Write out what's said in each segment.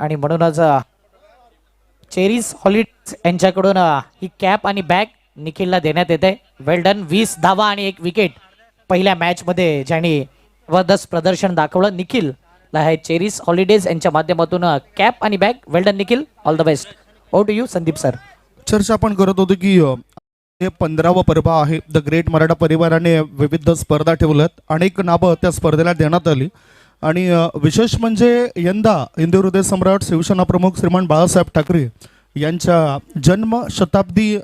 आणि म्हणूनच cherries holidays यांच्याकडून ही कॅप आणि बॅग निखिलला देण्यात येते. वेल डन. 20 धावा आणि 1 विकेट पहिल्या मॅच मध्ये ज्यांनी जबरदस्त प्रदर्शन दाखवलं निखिलला हे चेरीज हॉलिडेज यांच्या माध्यमातून कॅप आणि bag. Well done Nikhil, all the best. Over to you Sandeep sir. चर्चा आपण करत होतो की हे 15वं पर्व आहे. द ग्रेट मराठा परिवाराने विविध स्पर्धा ठेवल्यात. अनेक नावं त्या स्पर्धेला देण्यात आली आणि विशेष म्हणजे यंदा हिंदू हृदय सम्राट शिवसेना प्रमुख श्रीमान बाळासाहेब ठाकरे यांच्या जन्म शताब्दी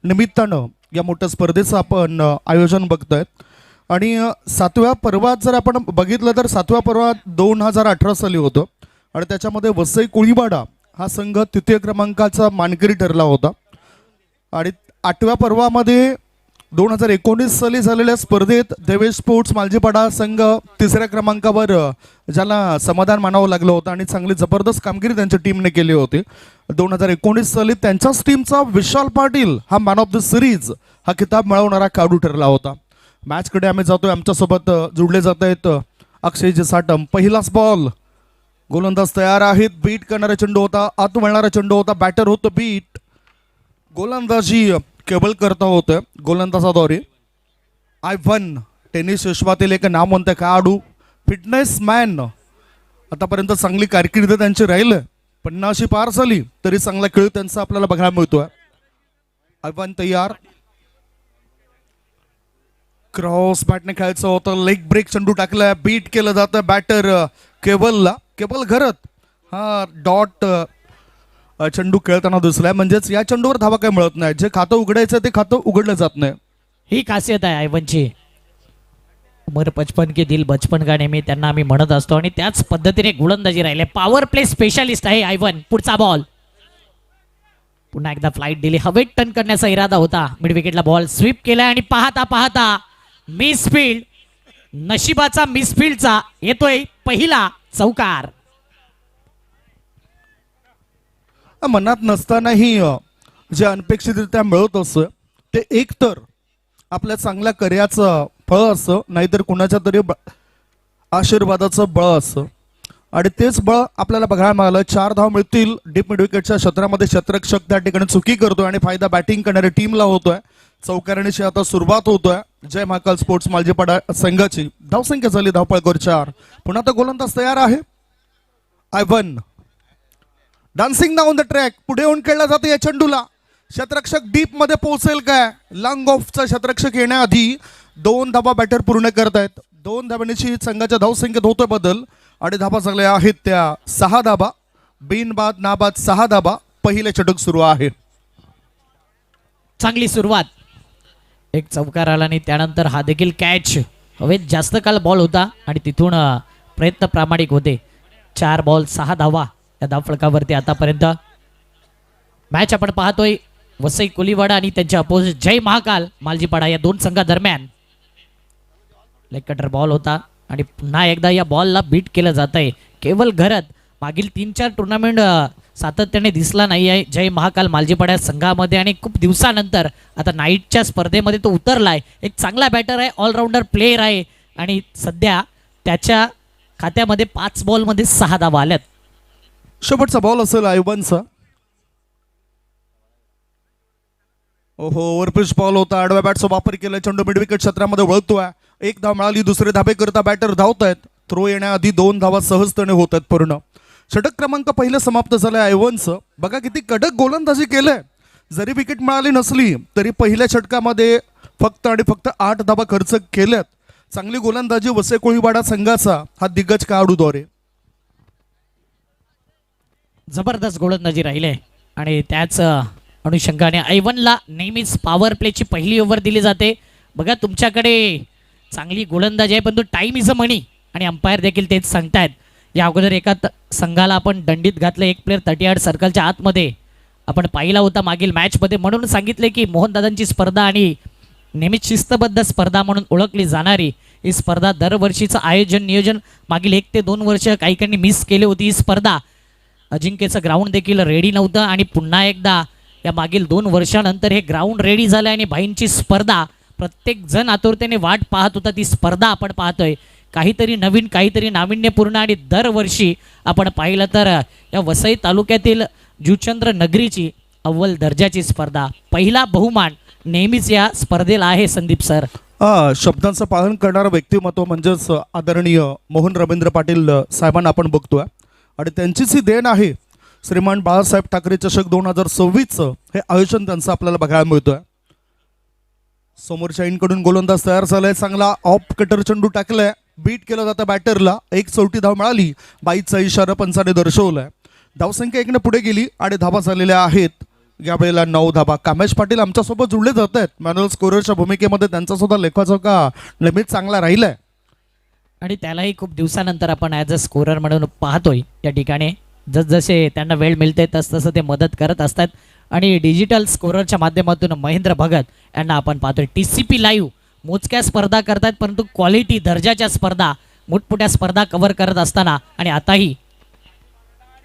निमित्तानं या मोठ्या स्पर्धेचं आपण आयोजन बघतोय. आणि 7व्या पर्वात जर आपण बघितलं तर 7व्या पर्वात 2018 साली होतं आणि त्याच्यामध्ये वसई कोळीवाडा हा संघ तृतीय क्रमांकाचा मानकरी ठरला होता. आणि 8व्या पर्वामध्ये 2019 साली झालेल्या स्पर्धेत देवेश स्पोर्ट्स मालजीपाडा संघ 3ऱ्या क्रमांकावर ज्याला समाधान मानावं लागलं होतं आणि चांगली जबरदस्त कामगिरी त्यांच्या टीमने केली होती. 2019 साली त्यांच्याच टीमचा विशाल पाटील हा मॅन ऑफ द सिरीज हा किताब मिळवणारा खेळाडू ठरला होता. मॅचकडे आम्ही जातोय. आमच्यासोबत जुळले जात आहेत अक्षय साटम. पहिलाच बॉल, गोलंदाज तयार आहेत. बीट करणारा चेंडू होता, आत वळणारा चेंडू होता. बॅटर होतं बीट, गोलंदाजी केबल करता होतं गोलंदाजाद्वारे. आयव्हन टेनिस विश्वातील एक नामवंत खेळाडू, फिटनेस मॅन. आतापर्यंत चांगली कारकीर्द त्यांची राहिलं. 50 पार झाली तरी चांगला खेळ त्यांचा आपल्याला बघायला मिळतोय. आयव्हन तयार. क्रॉस बॅटने खेळायचं होतं. लेग ब्रेक चेंडू टाकलाय. बीट केलं जातं बॅटर केबलला. केबल घरत हा डॉट चेंडू खेळताना दिसलाय. म्हणजेच या चेंडूवर धावा काही मिळत नाही. जे खातं उघडायचं ते खातं उघडलं जात नाही. ही खासियत आहे आयवनची. उमर 55 के दिल बचपन का नेहमी त्यांना आम्ही म्हणत असतो आणि त्याच पद्धतीने गोलंदाजी राहिले. पॉवर प्ले स्पेशालिस्ट आहे आयवन. पुढचा बॉल पुन्हा एकदा फ्लाईट दिली. हवेत टर्न करण्याचा इरादा होता. मिड विकेटला बॉल स्वीप केलाय आणि पाहता पाहता मिसफील्ड, नशिबाचा मिसफील्डचा येतोय पहिला चौकार. मनात नसतानाही जे अनपेक्षितरित्या मिळत असं ते एकतर आपल्या चांगल्या कार्याचं फळ असं, नाहीतर कुणाच्या तरी आशीर्वादाचं बळ असं. आणि तेच बळ आपल्याला बघायला मिळालं. 4 धाव मिळतील. डीप मिड विकेटच्या क्षेत्रामध्ये क्षेत्ररक्षक त्या ठिकाणी चुकी करतोय आणि फायदा बॅटिंग करणाऱ्या टीमला होतोय. चौकारणीची आता सुरुवात होतोय जय महाकाल स्पोर्ट्स मालजीपाडा संघाची. धावसंख्या झाली धावपळकर 4. पुन्हा आता गोलंदाज तयार आहे. Ivan dancing down the track. पुढे येऊन खेळला जातो या चेंडूला. क्षेत्ररक्षक डीप मध्ये पोहोचेल काय? लॉंग ऑफचा क्षेत्ररक्षक येण्याआधी 2 धावा बॅटर पूर्ण करतायत. 2 धावांची संघाच्या धावसंख्येत होतोय बदल आणि धावा झाल्या आहेत त्या 6 धावा. बिनबाद नाबाद 6 धावा. पहिले षटक सुरू आहे. चांगली सुरुवात. एक चौकार आला आणि त्यानंतर हा देखील कॅच. हवेत जास्त काळ बॉल होता आणि तिथून प्रयत्न प्रामाणिक होते. 4 बॉल 6 धावा या धावफलकावरती आतापर्यंत. मॅच आपण पाहतोय वसई कोलीवाडा आणि त्यांच्या अपोजिट जय महाकाल मालजीपाडा या 2 संघादरम्यान. लेग कटर बॉल होता आणि पुन्हा एकदा या बॉलला बीट केलं जात आहे. केवळ घरात मागील 3-4 टुर्नामेंट सातत्याने दिसला नाही आहे जय महाकाल मालजीपाडा संघामध्ये आणि खूप दिवसानंतर आता नाईटच्या स्पर्धेमध्ये तो उतरलाय. एक चांगला बॅटर आहे, ऑलराऊंडर प्लेयर आहे आणि सध्या त्याच्या खात्यामध्ये 5 बॉलमध्ये 6 धावा आल्यात. शेवटचा बॉल असेल आयव्हनचा. ओहो, ओव्हरपिच बॉल होता. आडव्या बॅटचा वापर केला. चेंडू मिड विकेट क्षेत्रामध्ये वळतोय. 1 धाव मिळाली. दुसरे धाबे करता बॅटर धावतायत. थ्रो येण्याआधी 2 धावा सहजतेने होत आहेत पूर्ण. षटक क्रमांक पहिलं समाप्त झालंय आयव्हनचं. बघा किती कडक गोलंदाजी केलंय. जरी विकेट मिळाली नसली तरी पहिल्या षटकामध्ये फक्त आणि फक्त 8 धावा खर्च केल्यात. चांगली गोलंदाजी वसई कोळीवाडा संघाचा हा दिग्गज खेळाडूद्वारे. जबरदस्त गोलंदाजी राहिले आणि त्याच अनुषंगाने आयव्हनला नेहमीच पॉवर प्लेची पहिली ओव्हर दिली जाते. बघा तुमच्याकडे चांगली गोलंदाजी आहे पण तो टाइम इज अ मनी आणि अंपायर देखील तेच सांगतायत. या अगोदर एका संघाला आपण दंडित घातलं. एक प्लेअर 38 सर्कलच्या आतमध्ये आपण पाहिला होता मागील मॅचमध्ये. म्हणून सांगितले की मोहनदादांची स्पर्धा आणि नेहमीच शिस्तबद्ध स्पर्धा म्हणून ओळखली जाणारी ही स्पर्धा दरवर्षीचं आयोजन नियोजन मागील 1 ते 2 वर्ष काही मिस केली होती. ही स्पर्धा अजिंक्यचं ग्राउंड देखील रेडी नव्हतं आणि पुन्हा एकदा या मागील 2 वर्षानंतर हे ग्राउंड रेडी झालं आणि भाईंची स्पर्धा प्रत्येक जण आतुरतेने वाट पाहत होता. ती स्पर्धा आपण पाहतोय काहीतरी नवीन, काहीतरी नाविन्यपूर्ण आणि दरवर्षी आपण पाहिलं तर या वसई तालुक्यातील जुचंद्र नगरीची अव्वल दर्जाची स्पर्धा, पहिला बहुमान नेहमीच या स्पर्धेला आहे संदीप सर. शब्दांचं पालन करणारं व्यक्तिमत्व म्हणजेच आदरणीय मोहन रवींद्र पाटील साहेबांना आपण बघतोय आणि त्यांचीच ही देण आहे. श्रीमान बाळासाहेब ठाकरे चषक 2026 हे आयोजन त्यांचं आपल्याला बघायला मिळतोय. समोरच्या इनकडून गोलंदाज तयार झालाय, चांगला ऑफ कटर चेंडू टाकलाय, बीट केलं जातं बॅटरला, एक चौथी धाव मिळाली, बाईचा इशारा पंचाने दर्शवलाय. धावसंख्या 1ने पुढे गेली आणि धावा झालेल्या आहेत यावेळेला 9 धावा. कामेश पाटील आमच्यासोबत जुळले जात आहेत मॅन्युअल स्कोररच्या भूमिकेमध्ये, त्यांचा सुद्धा लेखाजोखा नेहमीच चांगला राहिलाय आणि त्यालाही खूप दिवसानंतर आपण ॲज अ स्कोरर म्हणून पाहतोय या ठिकाणी. जसजसे त्यांना वेळ मिळते तसतसं ते मदत करत असतात आणि डिजिटल स्कोररच्या माध्यमातून महेंद्र भगत यांना आपण पाहतोय. TCP लाईव्ह मोजक्या स्पर्धा करतात परंतु क्वालिटी दर्जाच्या स्पर्धा, मोठमोठ्या स्पर्धा कव्हर करत असताना आणि आताही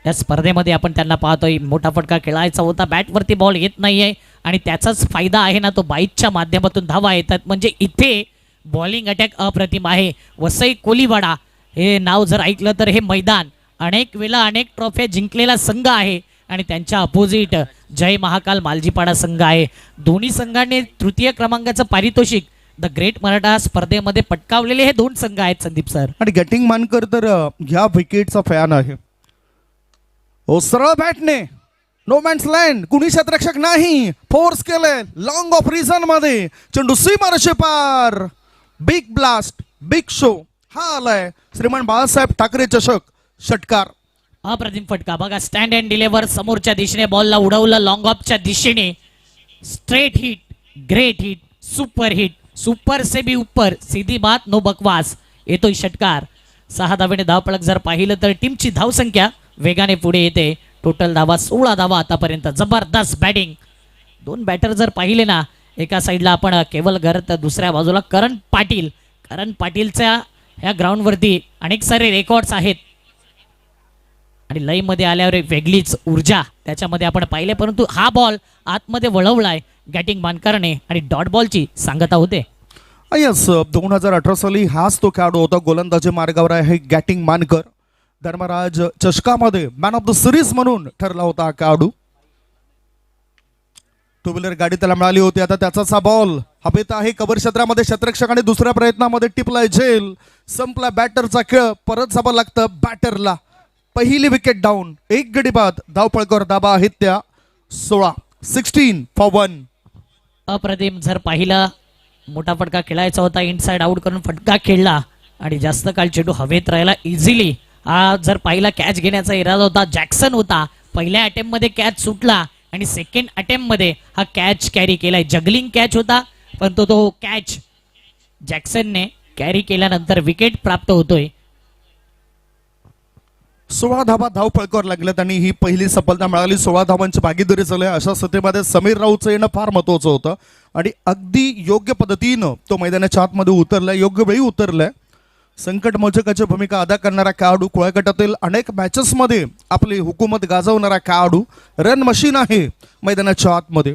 या स्पर्धेमध्ये आपण त्यांना पाहतोय. मोठा फटका खेळायचा होता, बॅटवरती बॉल येत नाहीये आणि त्याचाच फायदा आहे ना तो बाईकच्या माध्यमातून धावा येतात. म्हणजे इथे बॉलिंग अटॅक अप्रतिम आहे. वसई कोलीवाडा हे नाव जर ऐकलं तर हे मैदान अनेक वेळा अनेक ट्रॉफ्या जिंकलेला संघ आहे आणि त्यांच्या अपोजिट जय महाकाल मालजीपाडा संघ आहे. दोन्ही संघांनी तृतीय क्रमांकाचं पारितोषिक द ग्रेट मराठा स्पर्धेमध्ये पटकावलेले हे दोन संघ आहेत संदीप सर. आणि गॅटिंग मानकर तर ह्या विकेटचा फॅन आहे. ओ सरळ बॅटने नो मॅन्स लँड, कुणी क्षेत्ररक्षक नाही, फोर्स केले लॉंग ऑफ रिझन मध्ये, चेंडू सीमारेषे पार, बिग ब्लास्ट, बिग शो. हा आलाय श्रीमान बाळासाहेब ठाकरे चषक षटकार. अप्रतिम फटका बघा, स्टँड अँड डिलेव्हर समोरच्या दिशेने बॉलला उडवलं लॉंग ऑफच्या दिशेने. Straight hit, great hit, super hit, super से भी ऊपर, सीधी बात नो बकवास. येतोय षटकार. 6 धावेने धावफलक जर पाहिलं तर टीमची धावसंख्या वेगाने पुढे येते. टोटल धावा 16 धावा आतापर्यंत. जबरदस्त बॅटिंग. 2 बॅटर जर पाहिले ना, एका साईडला आपण केवल घर तर दुसऱ्या बाजूला करण पाटील. करण पाटीलच्या ह्या ग्राउंडवरती अनेक सारे रेकॉर्ड्स आहेत आणि लईमध्ये आल्यावर एक वेगळीच ऊर्जा त्याच्यामध्ये आपण पाहिले. परंतु हा बॉल आतमध्ये वळवलाय गॅटिंग मानकरने आणि डॉट बॉलची सांगता होते. यस, 2018 साली हाच तो खेळाडू होता. गोलंदाजी मार्गावर आहे गॅटिंग मानकर. धर्मराज चषकामध्ये मॅन ऑफ द सिरीज म्हणून ठरला होता हा खेळाडू. 2 व्हीलर गाडी त्याला मिळाली होती. आता त्याचाच हा बॉल हवेत आहे कव्हर क्षेत्रामध्ये. क्षेत्ररक्षकाने दुसऱ्या प्रयत्नामध्ये टिपलाय झेल. संपला बॅटरचा खेळ. परत जावं लागतं बॅटरला. पहिली विकेट डाऊन. 1 गडी बाद. धावपळकर धाबा आहेत त्या 16 फॉर 1. अप्रतिम जर पाहिला मोठा फटका खेळायचा होता, इनसाइड आउट करून फटका खेळला आणि जास्त काळ चेंडू हवेत राहिला इझिली. हा जर पाहिला कॅच घेण्याचा इरादा होता, जॅक्सन होता. पहिल्या अटेम्प्ट मध्ये कॅच सुटला आणि सेकंड अटेम्प्ट मध्ये हा कॅच कॅरी केलाय. जगलिंग कॅच होता परंतु तो कॅच जॅक्सनने कॅरी केल्यानंतर विकेट प्राप्त होतोय. 16 धावा धावपळकावर लागल्यात आणि ही पहिली सफलता मिळाली. 16 धावांची भागीदारी झाली. अशा स्थितीमध्ये समीर राऊतचं येणं फार महत्वाचं होतं आणि अगदी योग्य पद्धतीनं तो मैदानाच्या आतमध्ये उतरलाय, योग्य वेळी उतरलाय. संकट मोचकाची भूमिका अदा करणारा खेळाडू, कुळा गटातील अनेक मॅचेसमध्ये आपली हुकूमत गाजवणारा खेळाडू, रन मशीन आहे मैदानाच्या आतमध्ये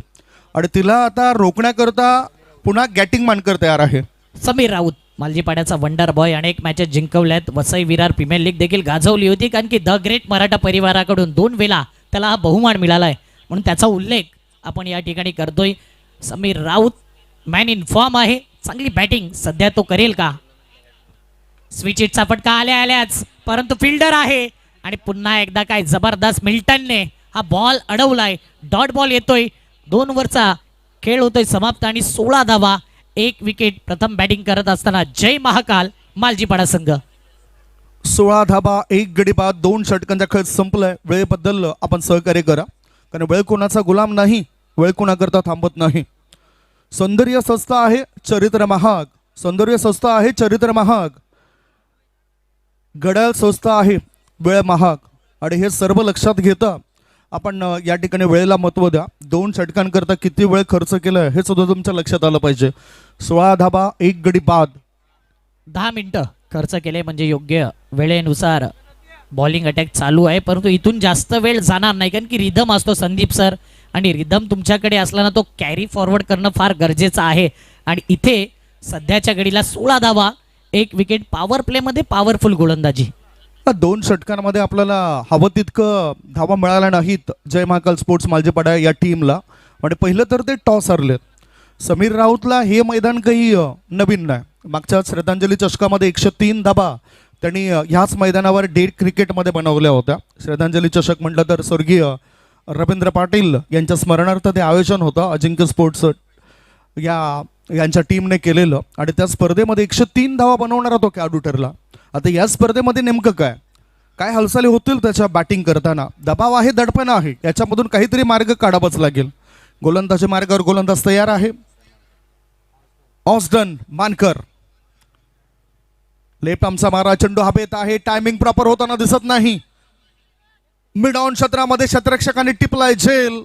आणि तिला आता रोखण्याकरता पुन्हा गॅटिंग मानकर तयार आहे. समीर राऊत मालजीपाड्याचा वंडर बॉय, अनेक मॅचेस जिंकवल्यात. वसई विरार प्रीमियर लीग देखील गाजवली होती कारण की द ग्रेट मराठा परिवाराकडून 2 वेळा त्याला हा बहुमान मिळालाय म्हणून त्याचा उल्लेख आपण या ठिकाणी करतोय. Sameer Raut man in form आहे. चांगली बॅटिंग सध्या तो करेल का? स्विच हिटचा फटका आल्याच परंतु फिल्डर आहे आणि पुन्हा एकदा काय जबरदस्त मिल्टनने हा बॉल अडवलाय. डॉट बॉल येतोय. 2 ओव्हरचा खेळ होतोय समाप्त आणि 16 धावा 1 विकेट. प्रथम बॅटिंग करत असताना जय महाकाल मालजीपाडा संघ. 16 धाबा 1 गडी बाद. 2 षटकांचा खेळ संपलाय. वेळेबद्दल आपण सहकार्य करा कारण वेळ कोणाचा गुलाम नाही, वेळ कोणाकरता थांबत नाही. सौंदर्य स्वस्त आहे, चरित्र महाग. सौंदर्य स्वस्त आहे, चरित्र महाग. घड्याळ स्वस्त आहे, वेळ महाग. आणि हे सर्व लक्षात घेता आपण या ठिकाणी वेळेला महत्त्व द्या. 2 षटकांकरता किती वेळ खर्च केलाय हे सुद्धा तुमच्या लक्षात आलं पाहिजे. 16 धाबा 1 गडी बाद. 10 मिनिटं खर्च केले म्हणजे योग्य वेळेनुसार बॉलिंग अटॅक चालू आहे परंतु इथून जास्त वेळ जाणार नाही कारण की रिदम असतो संदीप सर आणि रिदम तुमच्याकडे असला ना तो कॅरी फॉरवर्ड करणं फार गरजेचं आहे. आणि इथे सध्याच्या घडीला 16 धावा एक विकेट. पॉवर प्ले मध्ये पॉवरफुल गोलंदाजी. दोन षटकांमध्ये आपल्याला हवं तितकं धावा मिळाल्या नाहीत जय महाकाल स्पोर्ट्स मालजीपाडा या टीमला. आणि पहिलं तर ते टॉस हरलेत. समीर राऊतला हे मैदान काही नवीन नाही. मागच्या श्रद्धांजली चषकामध्ये 103 धाबा त्यांनी ह्याच मैदानावर डेट क्रिकेटमध्ये बनवल्या होत्या. श्रद्धांजली चषक म्हटलं तर स्वर्गीय रवींद्र पाटील यांच्या स्मरणार्थ ते आयोजन होतं अजिंक्य स्पोर्ट्स यांच्या टीमने केलेलं. आणि त्या स्पर्धेमध्ये 103 धावा बनवणारा तो खेळाडू ठरला. आता या स्पर्धेमध्ये नेमकं काय हालचाली होतील त्याच्या बॅटिंग करताना. दबाव आहे, दडपण आहे, याच्यामधून काहीतरी मार्ग काढावाच लागेल. गोलंदाजी मार्गावर गोलंदाज तयार आहे. ऑस्डन मानकर लेफ्ट आमचा मारा, चेंडू हवेत आहे. टायमिंग प्रॉपर होताना दिसत नाही. मिड ऑन क्षेत्रामध्ये क्षेत्ररक्षकाने टिपलाय झेल.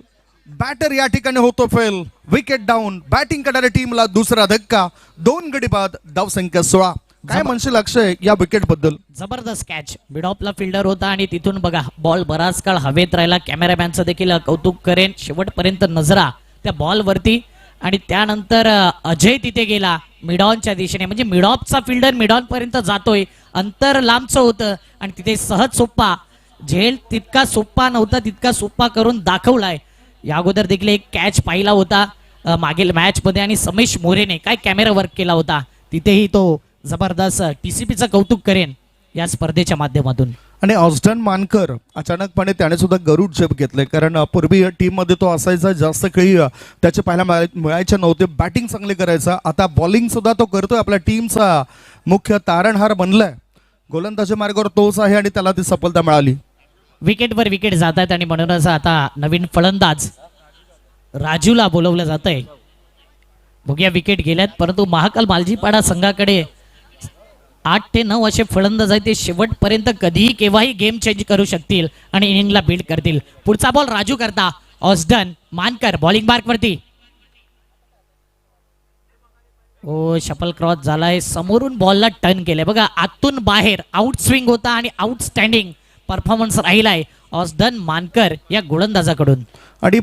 बॅटर या ठिकाणी होतो फेल. Wicket down. बॅटिंग करणाऱ्या टीमला दुसरा धक्का. 2 गडी बाद. धावसंख्या 16. काय म्हणशील अक्षय या विकेट बद्दल? जबरदस्त कॅच. मिड ऑफला फिल्डर होता आणि तिथून बघा बॉल बराच काळ हवेत राहिला. कॅमेरामॅनचं देखील कौतुक करेन. शेवटपर्यंत नजरा त्या बॉल वरती. आणि त्यानंतर अजय तिथे गेला मिडॉनच्या दिशेने. म्हणजे मिडॉपचा फिल्डर मिडॉन पर्यंत जातोय. अंतर लांबचं होतं आणि तिथे सहज सोप्पा. झेल तितका सोप्पा नव्हता, तितका सोप्पा करून दाखवलाय. या अगोदर देखील एक कॅच पाहिला होता मागील मॅच मध्ये आणि समेश मोरेने काय कॅमेरा वर्क केला होता. तिथेही तो जबरदस्त. टीसीपीचं कौतुक करेन या स्पर्धेच्या माध्यमातून. आणि ऑस्डन मानकर अचानकपणे त्याने सुद्धा गरुड झेप घेतले. कारण पूर्वी टीम मध्ये तो असायचा, जास्त खेळी त्याचे पाहायला मिळायचे नव्हते. बॅटिंग चांगली करायचा. आता बॉलिंग सुद्धा तो करतोय. आपल्या टीमचा मुख्य तारणहार बनलाय. गोलंदाजी मार्गावर तोच आहे आणि त्याला ती सफलता मिळाली. विकेटवर विकेट जात आहेत आणि म्हणूनच आता नवीन फलंदाज राजूला बोलवलं जात आहे. बघूया विकेट गेल्यात, परंतु महाकाल मालजीपाडा संघाकडे 8 ते 9 असे फलंदाज आहेत. ते शेवटपर्यंत कधीही केव्हाही गेम चेंज करू शकतील आणि इनिंगला बीट करतील. पुढचा बॉल राजू करता. ऑस्डन मानकर बॉलिंग मार्क वरती. ओ शफल क्रॉस झालाय. समोरून बॉलला टर्न केलंय बघा. आतून बाहेर आउट स्विंग होता आणि आउटस्टँडिंग परफॉर्मन्स राहिलाय ऑस्डन मानकर या गोलंदाजाकडून. आणि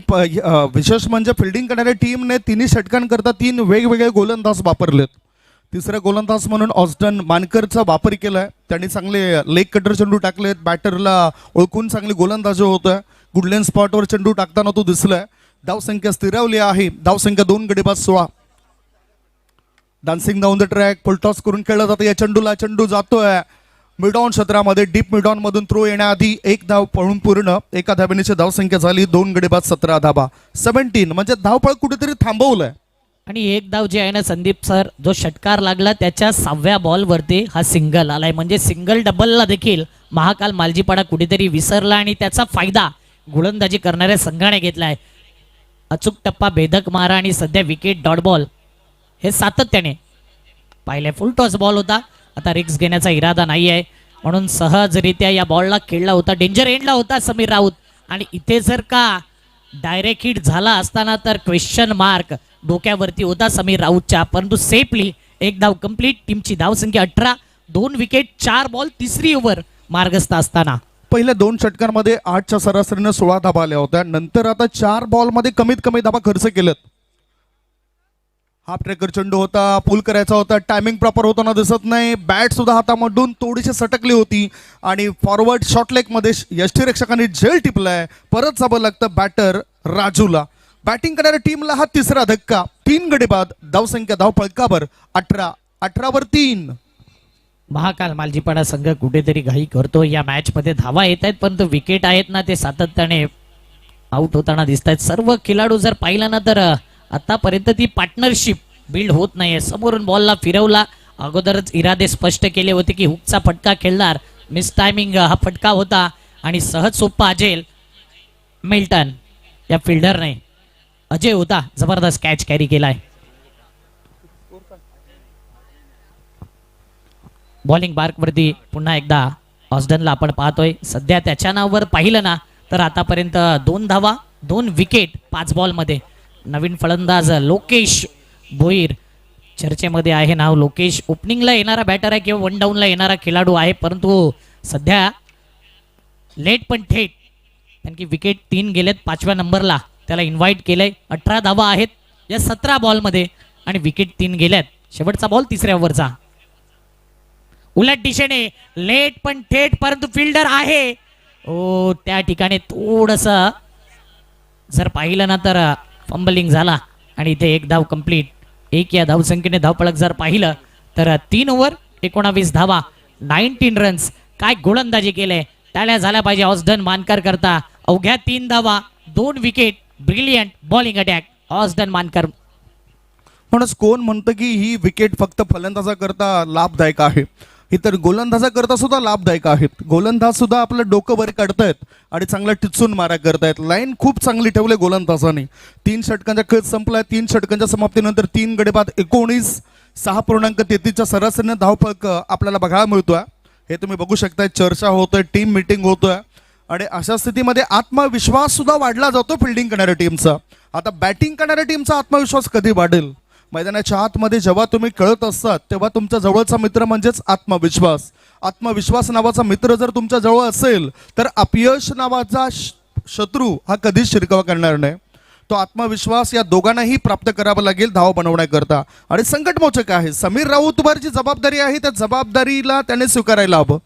विशेष म्हणजे फिल्डिंग करणाऱ्या टीमने 3 षटकांकरता 3 वेगवेगळे गोलंदाज वापरलेत. तिसऱ्या गोलंदाज म्हणून ऑस्डन मानकरचा वापर केलाय. त्यांनी चांगले लेग कटर चेंडू टाकलेत. बॅटरला ओळखून चांगली गोलंदाजी होत आहे. गुडलेन स्पॉटवर चेंडू टाकताना तो दिसलाय. धावसंख्या स्थिरावली आहे. धावसंख्या 2 गडी बाद 16. Dancing down the track full toss करून खेळला जातं या चेंडूला. चेंडू जातोय मिडॉन क्षेत्रामध्ये. डीप मिडॉन मधून थ्रो येण्याआधी 1 धाव पळून पूर्ण. एका धावेची धावसंख्या झाली. 2 गडी बाद 17 धाबा. 17 म्हणजे धावपळ कुठेतरी थांबवलंय. आणि एक धाव जे आहे ना संदीप सर, जो षटकार लागला त्याच्या 6व्या बॉलवरती हा सिंगल आलाय. म्हणजे सिंगल डबलला देखील महाकाल मालजीपाडा कुठेतरी विसरला आणि त्याचा फायदा गोलंदाजी करणाऱ्या संघाने घेतलाय. अचूक टप्पा, भेदक मारा आणि सध्या विकेट, डॉट बॉल हे सातत्याने पाहिले. फुल टॉस बॉल होता. आता रिक्स घेण्याचा इरादा नाही आहे म्हणून सहजरित्या या बॉलला खेळला होता. डेंजर एंडला होता समीर राऊत. आणि इथे जर का डायरेक्ट हिट झाला असताना तर क्वेश्चन मार्क डोक्यावरती होता समीर राऊतच्या. परंतु सेफली 1 धाव कंप्लीट. टीमची धावसंख्या 18. 2 विकेट, 4 बॉल, तिसरी ओव्हर मार्गस्थ असताना. पहिल्या 2 षटकांमध्ये 8च्या सरासरीने 16 धाबा आल्या होत्या. नंतर आता 4 बॉलमध्ये कमीत कमी धाबा खर्च केलेत. हाफ ट्रेकर चेंडू होता. पुल करायचा होता. टायमिंग प्रॉपर होताना दिसत नाही. बॅट सुद्धा हातामधून थोडीशी सटकली होती आणि फॉरवर्ड शॉर्ट लेग मध्ये यष्टीरक्षकांनी झेल टिपलाय. परत जावं लागतं बॅटर राजूला. बॅटिंग करणाऱ्या टीमला हा तिसरा धक्का. 3 गडी बाद. धावसंख्या धाव फळकावर 18. 18 वर 3. महाकाल मालजीपाडा संघ कुठेतरी घाई करतो. या मॅच मध्ये धावा येत आहेत परंतु विकेट आहेत ना ते सातत्याने आउट होताना दिसत आहेत. सर्व खेळाडू जर पाहिलं ना तर आतापर्यंत ती पार्टनरशिप बिल्ड होत नाहीये. समोरून बॉलला फिरवला. अगोदरच इरादे स्पष्ट केले होते की हुकचा फटका खेळणार. मिस टायमिंग हा फटका होता आणि सहज सोप्पा अजेल मिल्टन या फिल्डरने. अजय होता. जबरदस्त कॅच कॅरी केलाय. बॉलिंग मार्क वरती पुन्हा एकदा ऑस्डनला आपण पाहतोय. सध्या त्याच्या नावावर पाहिलं ना तर आतापर्यंत 2 धावा, 2 विकेट 5 बॉल मध्ये. नवीन फलंदाज लोकेश भोईर चर्चेमध्ये आहे नाव. लोकेश ओपनिंगला येणारा बॅटर आहे किंवा 1 डाऊनला येणारा खेळाडू आहे परंतु सध्या लेट पण थेट. कारण की विकेट 3 गेलेत. 5व्या नंबरला त्याला इन्व्हाइट केलंय. 18 धावा आहेत या 17 बॉलमध्ये आणि विकेट 3 गेल्यात. शेवटचा बॉल 3ऱ्या ओव्हरचा. उलट दिशेने लेट पण थेट, परंतु फिल्डर आहे. ओ त्या ठिकाणी थोडस जर पाहिलं ना तर फंबलिंग झाला आणि इथे एक धाव कंप्लीट. एक या धावसंख्येने धावपळक जर पाहिलं तर 3 ओव्हर 19 धावा, 19 रन्स. काय गोलंदाजी केले, टाळ्या झाल्या पाहिजे ऑस्डन मानकर करता. अवघ्या 3 धावा, 2 विकेट, ब्रिलियंट बॉलिंग अटॅक ऑस्डन मानकर. म्हणूनच कोण म्हणतं की ही विकेट फक्त फलंदाजाकरता लाभदायक आहे, ही तर गोलंदाजाकरता सुद्धा लाभदायक आहेत. गोलंदाज सुद्धा आपलं डोकं वर काढतायत आणि चांगला टिचून मारा करतायत. लाईन खूप चांगली ठेवले गोलंदाजाने. 3 षटकांचा खेळ संपला. 3 षटकांच्या समाप्तीनंतर 3 गडी बाद 19, 6.33च्या सरासरीने धावफलक आपल्याला बघायला मिळतोय. हे तुम्ही बघू शकताय. चर्चा होतोय, टीम मिटिंग होतोय आणि अशा स्थितीमध्ये आत्मविश्वास सुद्धा वाढला जातो फिल्डिंग करणाऱ्या टीमचा. आता बॅटिंग करणाऱ्या टीमचा आत्मविश्वास कधी वाढेल? मैदानाच्या आतमध्ये जेव्हा तुम्ही खेळत असतात तेव्हा तुमच्या जवळचा मित्र म्हणजेच आत्मविश्वास. आत्मविश्वास नावाचा मित्र जर तुमच्या जवळ असेल तर अपयश नावाचा शत्रू हा कधीच शिरकावा करणार नाही. तो आत्मविश्वास या दोघांनाही प्राप्त करावा लागेल धाव बनवण्याकरता. आणि संकटमोचक आहे, समीर राऊतवर जी जबाबदारी आहे त्या जबाबदारीला त्याने स्वीकारायला हवं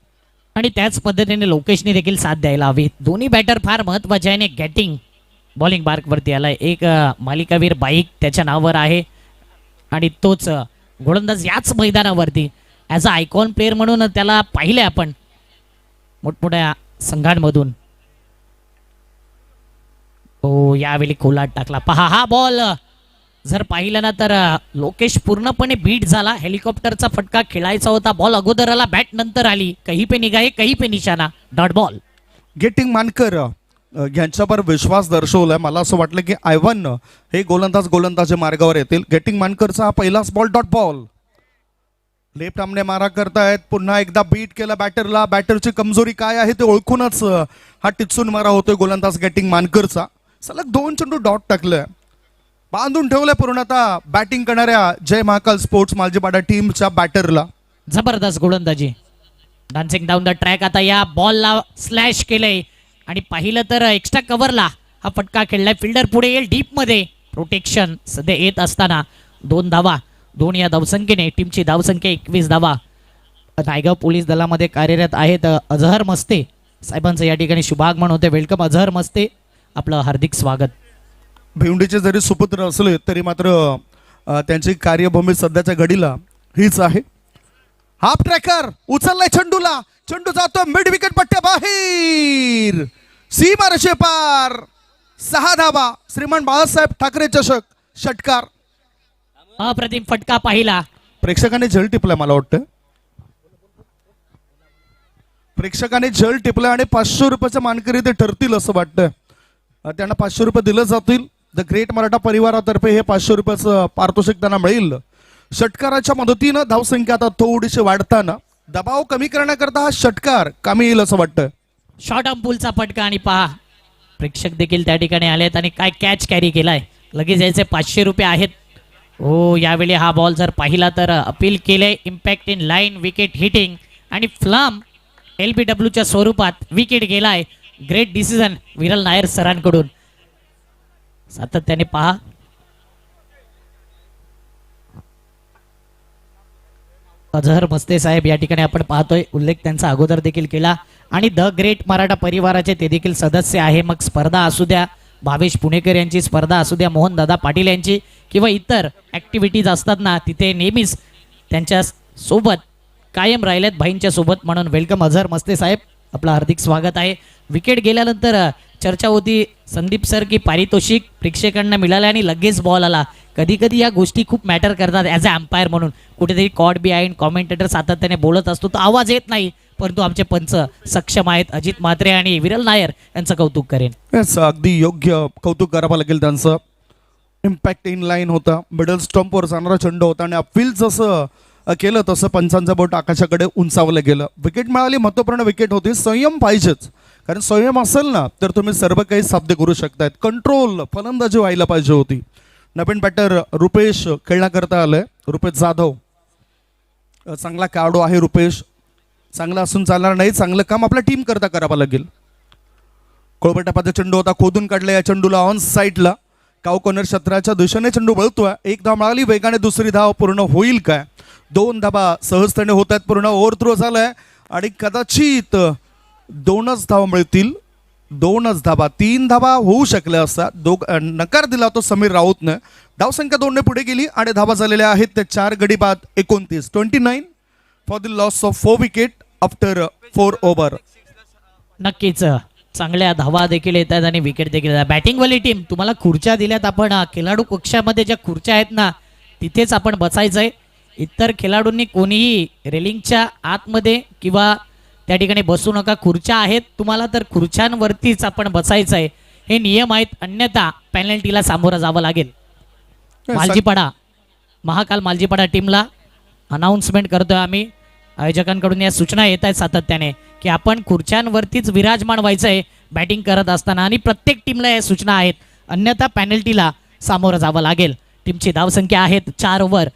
आणि त्याच पद्धतीने लोकेशने देखील साथ द्यायला हवी. दोन्ही बॅटर फार महत्वाचे आहे. गॅटिंग बॉलिंग मार्कवरती आलाय. एक मालिकावीर बाईक त्याच्या नावावर आहे आणि तोच गोलंदाज याच मैदानावरती ॲज अ आयकॉन प्लेअर म्हणून त्याला पाहिले आपण मोठमोठ्या संघांमधून. हो यावेळी खोलात टाकला. पहा हा बॉल जर पाहिलं ना तर लोकेश पूर्णपणे बीट झाला. हेलिकॉप्टरचा फटका खेळायचा होता. बॉल अगोदर आला, बॅट नंतर आली. कहीं पे निगाहे कहीं पे निशाणा, डॉट बॉल. गेटिंग मानकर यांच्यावर विश्वास दर्शवलाय. मला असं वाटलं की आयवन हे गोलंदाज मार्गावर येतील. गेटिंग मानकरचा हा पहिलाच बॉल, डॉट बॉल. लेफ्ट आर्मने मारा करतायत. पुन्हा एकदा बीट केलं बॅटरला. बॅटरची कमजोरी काय आहे ते ओळखूनच हा टिचून मारा होतोय गोलंदाज गेटिंग मानकरचा. सलग 2 चेंडू डॉट टाकले, बांधून ठेवलंय पूर्ण आता बॅटिंग करणाऱ्या जय महाकाल स्पोर्ट्स मालजीपाडा टीमच्या बॅटरला. जबरदस्त गोलंदाजी, डान्सिंग डाऊन द ट्रॅक. आता या बॉलला स्लॅश केलंय आणि पाहिलं तर एक्स्ट्रा कव्हरला हा फटका खेळलाय. फिल्डर पुढे येईल डीप मध्ये. प्रोटेक्शन सध्या येत असताना 2 धावा, 2 या धावसंख्येने टीमची धावसंख्या 21 धावा. नायगाव पोलीस दलामध्ये कार्यरत आहेत अझहर मस्ते साहेबांचं या ठिकाणी शुभागमन होते. वेलकम अझहर मस्ते, आपलं हार्दिक स्वागत. भिवंडीचे जरी सुपुत्र असले तरी मात्र त्यांची कार्यभूमी सध्याच्या घडीला हीच आहे. हाफ ट्रॅकर उचललाय चेंडूला. चेंडू जातो मिड विकेट पट्ट्या बाहेर. सीमा रेषे पार. 6 धावा. श्रीमान बाळासाहेब ठाकरे चषक षटकार. अप्रतिम फटका पाहिला. प्रेक्षकाने झल टिपलाय. मला वाटतं प्रेक्षकाने झल टिपलाय आणि 500 रुपयाच्या मानकरी ते ठरतील असं वाटतं. त्यांना 500 रुपये दिले जातील. द ग्रेट मराठा परिवारातर्फे हे 500 रुपयाचं पारितोषिक त्यांना मिळेल. षटकाराच्या मदतीनं धावसंख्या आता थोडीशी वाढताना दबाव कमी करण्याकरता हा षटकार कामी येईल असं वाटतं. शॉर्ट अंपूलचा फटका आणि पहा प्रेक्षक देखील त्या ठिकाणी आलेत आणि काय कॅच कॅरी केलाय. लगेच याचे 500 रुपये आहेत. हो यावेळी हा बॉल जर पाहिला तर अपील केले. Impact in line, wicket hitting आणि फ्लॅम LBWच्या स्वरूपात विकेट गेलाय. ग्रेट डिसिजन विरल नायर सरांकडून. सातत्याने पहा अझहर मस्ते साहेब या ठिकाणी आपण पाहतोय. उल्लेख त्यांचा अगोदर देखील केला आणि द ग्रेट मराठा परिवाराचे ते देखील सदस्य आहे. मग स्पर्धा असू द्या, भावेश पुणेकर यांची स्पर्धा असू द्या, मोहनदादा पाटील यांची किंवा इतर ऍक्टिव्हिटीज असतात ना, तिथे नेहमीच त्यांच्या सोबत कायम राहिलेत भाईंच्या सोबत. म्हणून वेलकम अझहर मस्ते साहेब, आपलं हार्दिक स्वागत आहे. विकेट गेल्यानंतर चर्चा होती संदीप सर की पारितोषिक प्रेक्षकांना मिळालं आणि लगेच बॉल आला. कधी कधी या गोष्टी खूप मॅटर करतात. ॲज अ अंपायर म्हणून कुठेतरी कॉट बिहाइंड कॉमेंटेटर सातत्याने बोलत असतो तर आवाज येत नाही, परंतु आमचे पंच सक्षम आहेत. अजित म्हात्रे आणि विरल नायर यांचं कौतुक करेन. अगदी योग्य कौतुक करावं लागेल त्यांचं. इम्पॅक्ट इन लाईन होता, मिडल स्टंपवर जाणारा चेंडू होता आणि अपील जसं केलं तसं पंचांचं बोट आकाशाकडे उंचावलं गेलं. विकेट मिळाली, महत्त्वपूर्ण विकेट होती. संयम पाहिजेच, कारण संयम असेल ना तर तुम्ही सर्व काही साध्य करू शकतायत. कंट्रोल फलंदाजी व्हायला पाहिजे होती. नवीन बॅटर रुपेश खेळण्याकरता आलंय. रुपेश जाधव चांगला खेळाडू आहे. रुपेश चांगला असून चालणार नाही, चांगलं काम आपल्या टीम करता करावं लागेल. कोळबटापाचा चेंडू होता, खोदून काढला. या चेंडूला ऑन साईडला काव कॉर्नर क्षेत्राच्या दिशेने चेंडू वळतोय. एक धाव मिळाली, वेगाने दुसरी धाव पूर्ण होईल काय? 2 धावा सहजतेने होत आहेत. पूर्ण ओव्हर थ्रो झालाय आणि कदाचित 2च धावा मिळतील. 2च धावा, 3 धावा होऊ शकल्या असतात. नकार दिला तो समीर राऊतने. धावसंख्या 2 ने पुढे गेली आणि धावा झालेल्या आहेत ते 4 गडी बाद 29 for the loss of 4 wicket after 4 over. नक्कीच चांगल्या धावा देखील येतात आणि विकेट देखील येतात. बॅटिंगवाली टीम तुम्हाला खुर्च्या दिल्यात. आपण खेळाडू कक्षामध्ये ज्या खुर्च्या आहेत ना तिथेच आपण बसायचंय. इतर खेळाडूंनी कोणीही रेलिंगच्या आतमध्ये किंवा त्या ठिकाणी बसू नका. खुर्च्या आहेत तुम्हाला तर खुर्च्यांवरतीच आपण बसायचं आहे. हे नियम आहेत, अन्यथा पेनल्टीला सामोरं जावं लागेल. मालजीपाडा महाकाल मालजीपाडा टीमला अनाऊन्समेंट करतोय आम्ही. आयोजकांकडून या सूचना येत आहेत सातत्याने की आपण खुर्च्यांवरतीच विराजमान व्हायचं आहे बॅटिंग करत असताना आणि प्रत्येक टीमला या सूचना आहेत, अन्यथा पेनल्टीला सामोरं जावं लागेल. टीमची धावसंख्या आहेत 4 ओव्हर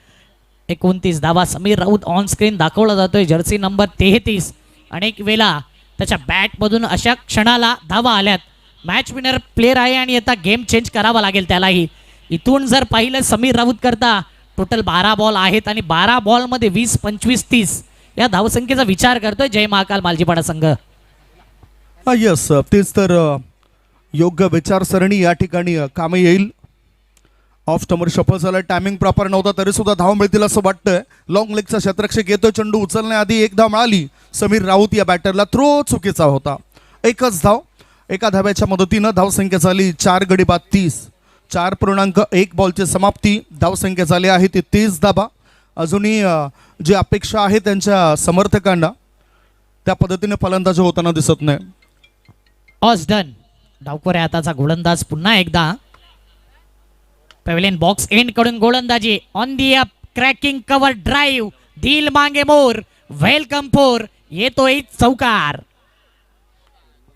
29 धावा. समीर राऊत ऑन स्क्रीन दाखवला जातोय, जर्सी नंबर 33. अनेक वेळा त्याच्या बॅटमधून अशा क्षणाला धावा आल्यात. मॅच विनर प्लेअर आहे आणि आता गेम चेंज करावा लागेल त्यालाही. इथून जर पाहिलं समीर राऊत करता टोटल 12 बॉल आहेत आणि 12 बॉलमध्ये 20, 25, 30 या धावसंख्येचा विचार करतोय जय महाकाल मालजीपाडा संघ. यस, तेच तर योग्य विचारसरणी या ठिकाणी कामे येईल. ऑफ स्टमर शफल झाला, टायमिंग प्रॉपर नव्हता तरी सुद्धा धाव मिळतील असं वाटतंय. लॉंग लेगचा क्षेत्ररक्षक येतो, चेंडू उचलण्याआधी 1 धाव मिळाली समीर राऊत या बॅटरला. थ्रो चुकीचा होता. 1च धाव. एका धाव्याच्या मदतीनं धावसंख्या झाली 4 गडी बाद 30. 4.1 बॉलची समाप्ती. धावसंख्या झाली आहे ती 30 धावा. अजूनही जी अपेक्षा आहे त्यांच्या समर्थकांना त्या पद्धतीने फलंदाजी होताना दिसत नाही. ऑस्डन डावखोऱ्या हाताचा गोलंदाज पुन्हा एकदा. पॅव्हलियन बॉक्स एंड कडून गोलंदाजी on the up, cracking cover drive, दिल मांगे मोर, वेलकम फोर, येतोय चौकार.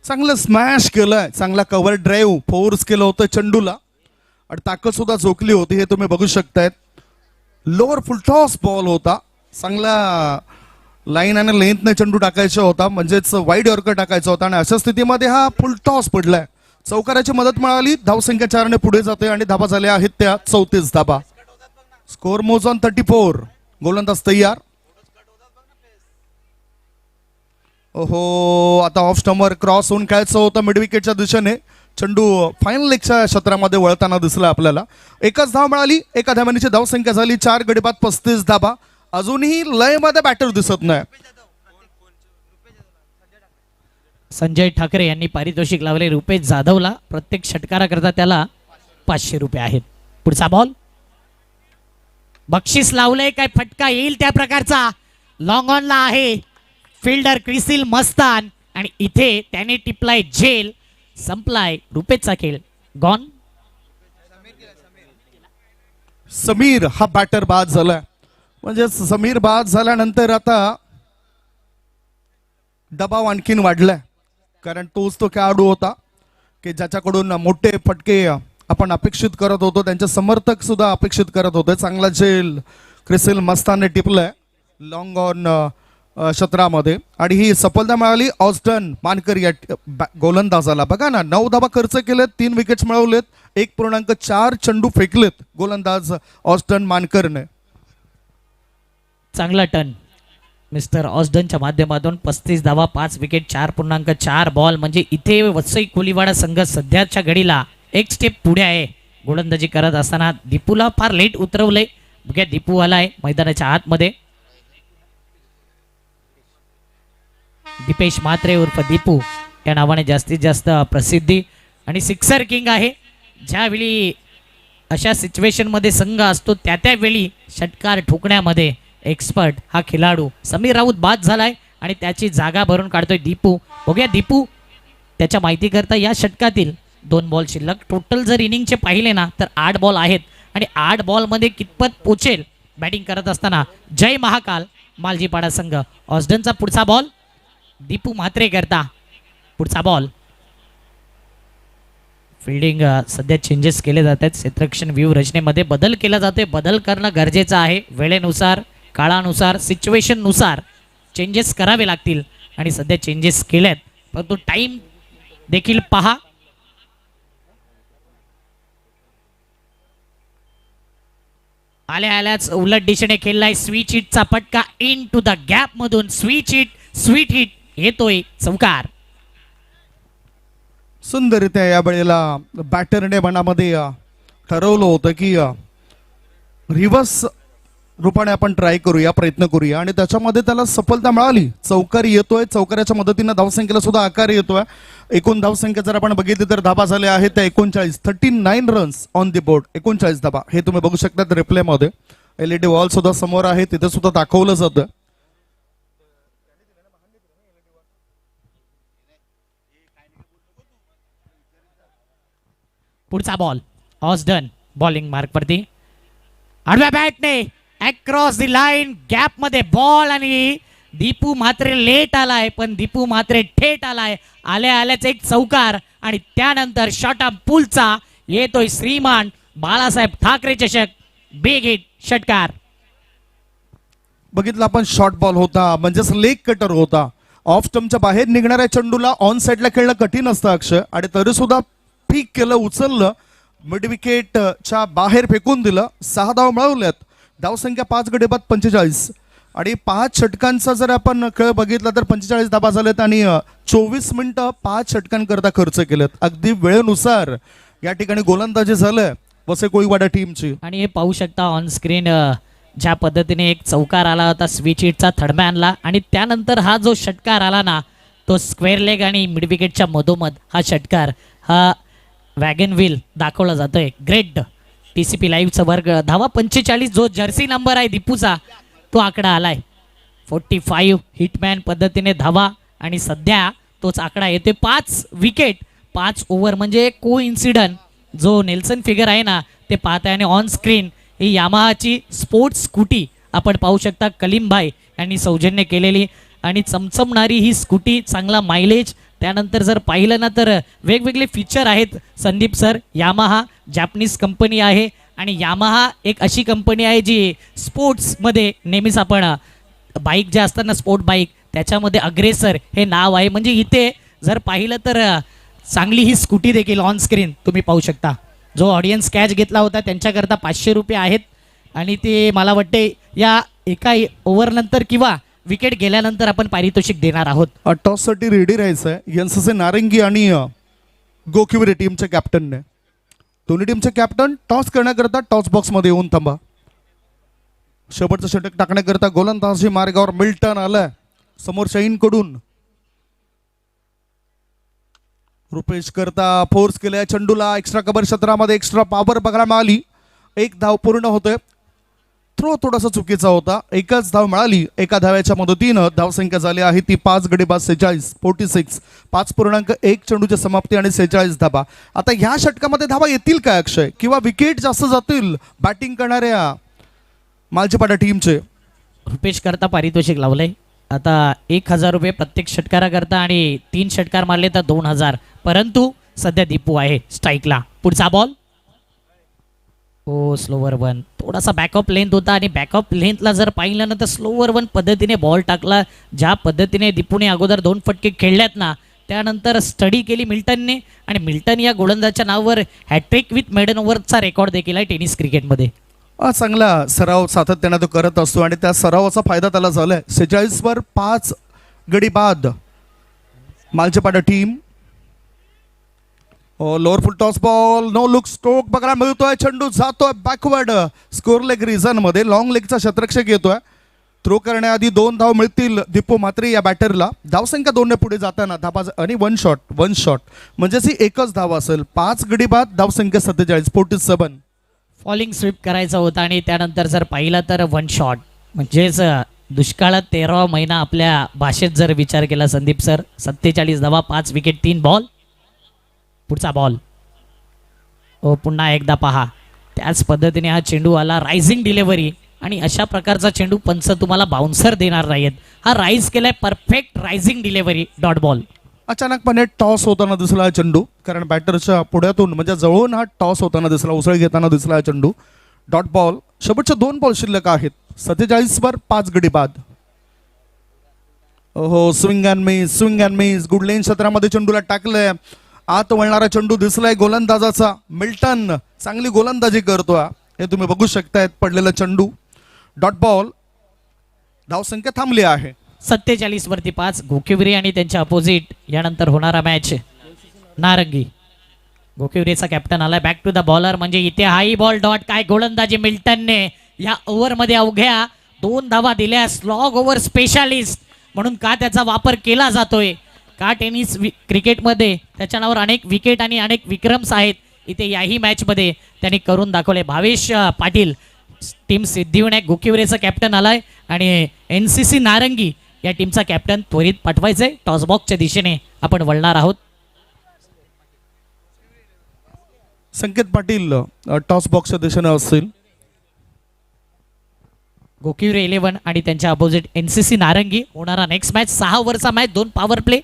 चांगलं स्मॅश केलंय, चांगला कव्हर ड्राईव्ह फोर्स केलं होतं चेंडूला आणि ताकद सुद्धा झोकली होती. हे तुम्ही बघू शकतायत. लोअर फुलटॉस बॉल होता. चांगला लाईन आणि लेंथने चेंडू टाकायचा होता, म्हणजेच वाईड यॉर्कर टाकायचा होता आणि अशा स्थितीमध्ये हा फुलटॉस पडलाय. चौकाराची मदत मिळाली. धावसंख्या 4 ने पुढे जाते आणि धावा झाल्या आहेत त्या 34 धावा. स्कोर मोज ऑन 34. गोलंदाज तयार. ओहो, आता ऑफ स्टंपर क्रॉस होऊन खेळायचं होतं मिड विकेटच्या दिशेने. चेंडू फायनल लेगच्या क्षेत्रामध्ये वळताना दिसला आपल्याला. 1च धाव मिळाली. एका धाव्याची धावसंख्या झाली 4 गडी बाद 35 धावा. अजूनही लयमध्ये बॅटर दिसत नाही. संजय ठाकरे यांनी पारितोषिक लावले रुपेश जाधवला. प्रत्येक षटकाराकरता त्याला 500 रुपये आहेत. पुढचा बॉल बक्षीस लावलंय, काय फटका येईल त्या प्रकारचा. लॉंग ऑनला आहे फिल्डर क्रिसिल मस्तान आणि इथे त्याने टिपलाय झेल. संपलाय रुपेशचा खेळ. गॉन. समीर हा बॅटर बाद झालाय. म्हणजे समीर बाद झाल्यानंतर आता दबाव आणखीन वाढलाय, कारण तोच तो खेळाडू होता की ज्याच्याकडून मोठे फटके आपण अपेक्षित करत होतो. त्यांचे समर्थक सुद्धा अपेक्षित करत होते. चांगला झेल क्रिसिल मस्तानने टिपलाय लॉंग ऑन क्षेत्रामध्ये आणि ही सफलता मिळाली ऑस्टन मानकर या गोलंदाजाला. बघा ना, 9 धावा खर्च केलेत, 3 विकेट्स मिळवलेत, 1.4 चेंडू फेकलेत गोलंदाज ऑस्टन मानकरने. चांगला टर्न मिस्टर ऑस्डनच्या माध्यमातून. 35 धावा, 5 विकेट, 4.4 बॉल. म्हणजे इथे वसई कोलीवाडा संघ सध्याच्या घडीला एक स्टेप पुढे आहे गोलंदाजी करत असताना. दीपूला फार लेट उतरवलंय. बघा दीपू आलाय मैदानाच्या आतमध्ये. दीपेश म्हात्रे उर्फ दीपू या नावाने जास्तीत जास्त प्रसिद्धी आणि सिक्सर किंग आहे. ज्यावेळी अशा सिच्युएशनमध्ये संघ असतो त्या त्यावेळी षटकार ठोकण्यामध्ये एक्सपर्ट हा खेळाडू समीर राऊत बाद झालाय आणि त्याची जागा भरून काढतोय दीपू. बघूया दीपू त्याच्या माहितीकरता या षटकातील 2 बॉल शिल्लक. टोटल जर इनिंगचे पाहिले ना तर 8 बॉल आहेत आणि 8 बॉलमध्ये कितपत पोचेल बॅटिंग करत असताना जय महाकाल मालजीपाडा संघ. ऑस्डनचा पुढचा बॉल दीपू म्हात्रे करता. पुढचा बॉल. फिल्डिंग सध्या चेंजेस केले जात आहेत. क्षेत्ररक्षण व्यूह रचनेमध्ये बदल केला जातोय. बदल करणं गरजेचं आहे. वेळेनुसार, काळानुसार, सिच्युएशननुसार चेंजेस करावे लागतील आणि सध्या चेंजेस केल्यात. परंतु टाइम देखील पहा. आल्या आल्याच उलट दिशेने खेळलाय स्वीट हिटचा पटका इन टू द गॅप मधून स्वीट हिट येतोय चौकार. सुंदररित्या या वेळेला बॅटरने मनामध्ये ठरवलं होतं की रिव्हर्स रूपाने आपण ट्राय करूया, प्रयत्न करूया आणि त्याच्यामध्ये त्याला सफलता मिळाली. चौकारी येतोय, चौकाराच्या मदतीने धावसंख्येला सुद्धा आकार येतोय. एकूण धावसंख्या जर आपण बघितली तर धाबा झाल्या आहेत त्या 39 रन्स ऑन दी बोर्ड. 39 धाबा हे तुम्ही बघू शकता रिप्ले मध्ये. LED वॉल सुद्धा समोर आहे, तिथे सुद्धा दाखवलं जातं. पुढचा बॉल ऑस्डन बॉलिंग मार्क वरती आडव्या बॅटने अक्रॉस दी लाईन गॅप मध्ये बॉल आणि दीपू मात्र लेट आलाय पण दीपू मात्र थेट आलाय. आल्या आल्याच एक चौकार आणि त्यानंतर शॉट ऑफ पुलचा येतोय श्रीमान बाळासाहेब ठाकरे चषक बिग हिट षटकार. बघितलं आपण शॉर्ट बॉल होता म्हणजेच लेग कटर होता. ऑफ स्टंपच्या बाहेर निघणाऱ्या चेंडूला ऑन साइडला खेळणं कठीण असतं अक्षय आणि तरी सुद्धा पीक केलं, उचललं, मिड विकेटच्या बाहेर फेकून दिलं. 6 धाव मिळवल्यात. धावसंख्या 5 गडी बाद 45 आणि 5 षटकांचा जर आपण खेळ बघितला तर 45 धाबा झालेत आणि 24 मिनिटं 5 षटकांकरता खर्च केलेत. अगदी वेळेनुसार या ठिकाणी गोलंदाजी झालंय वसे कोळीवाडा टीमची. आणि हे पाहू शकता ऑन स्क्रीन ज्या पद्धतीने एक चौकार आला होता स्विच हिटचा थर्डमॅनला आणि त्यानंतर हा जो षटकार आला ना तो स्क्वेअर लेग आणि मिड विकेटच्या मधोमध हा षटकार हा वॅगन व्हील दाखवला जातोय. ग्रेट TCP लाईव्हचा वर्ग धावा 45 जो जर्सी नंबर आहे दीपूचा तो आकडा आलाय. 45 हिटमॅन पद्धतीने धावा आणि सध्या तोच आकडा येतोय. 5 विकेट 5 ओव्हर म्हणजे को इन्सिडंट जो नेल्सन फिगर आहे ना ते पाहत आहे. आणि ऑन स्क्रीन ही यामाहाची स्पोर्ट्स स्कूटी आपण पाहू शकता कलीमभाई यांनी सौजन्य केलेली आणि चमचमणारी ही स्कूटी, चांगला मायलेज. त्यानंतर जर पाहिलं ना तर वेगवेगळे फीचर आहेत Sandeep sir. Yamaha Japanese company आहे आणि यामाहा एक अशी कंपनी आहे जी स्पोर्ट्समध्ये नेहमीच आपण बाईक ज्या असतात ना स्पोर्ट बाईक त्याच्यामध्ये अग्रेसर हे नाव आहे. म्हणजे इथे जर पाहिलं तर चांगली ही स्कूटी देखील ऑन स्क्रीन तुम्ही पाहू शकता. जो ऑडियन्स कॅच घेतला होता त्यांच्याकरता 500 रुपये आहेत आणि ते मला वाटते या एका ओव्हरनंतर किंवा विकेट गेल्यानंतर आपण पारितोषिक देणार आहोत. टॉससाठी रेडी राहायचंय. NCC नारंगी आणि गोकिवरे टीमचे कॅप्टनने दोन्ही टीमचे कॅप्टन टॉस करण्याकरता टॉस बॉक्स मध्ये येऊन थांबा. शेवटचं षटक टाकण्याकरता गोलंदाजी मार्गावर मिल्टन आलाय समोर शाईन कडून. रुपेश करता फोर्स केलाय चेंडूला एक्स्ट्रा कव्हर क्षेत्रामध्ये एक्स्ट्रा पॉवर बघायला मिळाली. 1 धाव पूर्ण होतोय. थ्रो थोडासा चुकीचा होता. 1च धाव मिळाली. 1 धाव्याच्या मदतीनं धावसंख्या झाली आहे ती 5 गडी बाद 46 5.1 चेंडूची समाप्ती आणि 46 धाबा. आता ह्या षटकामध्ये धावा येतील काय अक्षय किंवा विकेट जास्त जातील बॅटिंग करणाऱ्या मालजीपाडा टीमचे? रुपेश करता पारितोषिक लावलंय आता 1000 रुपये प्रत्येक षटकाराकरता आणि 3 षटकार मारले तर 2000. परंतु सध्या दीपू आहे स्ट्राईकला. पुढचा बॉल ओ स्लोवर वन. थोडासा बॅकअप लेंथ होता आणि बॅकअप लेंथला जर पाहिलं ना तर स्लोवर वन पद्धतीने बॉल टाकला. ज्या पद्धतीने दीपूने अगोदर 2 फटके खेळल्यात ना त्यानंतर स्टडी केली मिल्टनने आणि मिल्टन या गोलंदाजच्या नावावर हॅट्रिक विथ मेडन ओव्हरचा रेकॉर्ड देखील आहे टेनिस क्रिकेटमध्ये. चांगला सराव सातत्याने तो करत असतो आणि त्या सरावाचा फायदा त्याला झालाय. 46 वर 5 गडी बाद Maljipada team. Lower full toss ball no look stroke बघायला मिळतोय. चेंडू जातोय बॅकवर्ड स्कोर लेग रिझन मध्ये. लॉंग लेगचा शतरक्षक येतोय. थ्रो करण्याआधी 2 धाव मिळतील दीपू म्हात्रे या बॅटरला. धावसंख्या 2 ने पुढे जाताना धाबा आणि 1 शॉट म्हणजेच ही 1च धाव असेल. 5 गडी बाद धावसंख्या 47 फॉलिंग स्वीप करायचा होता आणि त्यानंतर जर पाहिलं तर 1 शॉट म्हणजेच दुष्काळात 13वा महिना आपल्या भाषेत जर विचार केला संदीप सर. 47 धावा 5 विकेट 3 बॉल. पुढचा बॉल पुन्हा एकदा पहा त्याच पद्धतीने हा चेंडू आला. रायझिंग डिलिव्हरी आणि अशा प्रकारचा चेंडू पंच तुम्हाला बाउन्सर देणार नाहीत. हा राईज केलाय perfect rising delivery dot ball. अचानकपणे टॉस होताना दिसला हा चेंडू कारण बॅटरच्या पुढ्यातून म्हणजे जवळून हा टॉस होताना दिसला. उसळ घेताना दिसला हा चेंडू डॉट बॉल. शेवटचे 2 बॉल शिल्लक आहेत. 47 वर 5 गडी बाद. हो स्विंग अँड मिस गुड लेन क्षेत्रामध्ये चेंडूला टाकलंय. आत वळणारा चेंडू दिसलाय गोलंदाजाचा. मिल्टन चांगली गोलंदाजी करतोय. हे तुम्ही बघू शकतायत. पडलेला चेंडू डॉट बॉल. धावसंख्या थांबली आहे. 47 वरती 5. गोकिवरे आणि त्यांच्या अपोजिट यानंतर होणारा मॅच नारंगी. गोकिवरेचा कॅप्टन आलाय बॅक टू द बॉलर, म्हणजे इथे हाई बॉल डॉट. काय गोलंदाजी मिल्टनने या ओव्हरमध्ये अवघ्या 2 धावा दिल्या. स्लॉग ओव्हर स्पेशालिस्ट म्हणून का त्याचा वापर केला जातोय, का टेनिस क्रिकेटमध्ये त्याच्या नावावर अनेक विकेट आणि अनेक विक्रम्स आहेत, इथे याही मॅचमध्ये त्यांनी करून दाखवले. भावेश पाटील टीम सिद्धिविनायक गोकिवरेचा कॅप्टन आलाय आणि NCC नारंगी या टीमचा कॅप्टन त्वरित पाठवायचंय. टॉसबॉक्सच्या दिशेने आपण वळणार आहोत. संकेत पाटील टॉस बॉक्सच्या दिशेने असतील. गोकिवरे 11 आणि त्यांच्या अपोजिट NCC नारंगी. होणारा नेक्स्ट मॅच 6 ओव्हरचा मॅच, 2 पॉवर प्ले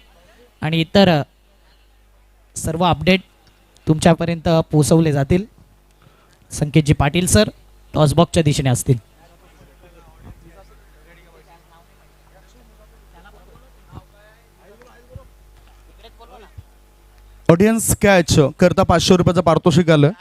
आणि इतर सर्व अपडेट तुमच्यापर्यंत पोहोचवले जातील. संकेतजी पाटील सर टॉसबॉक्सच्या दिशेने असतील. ऑडियन्स कॅच करता 500 रुपयाचा पारितोषिक आलं.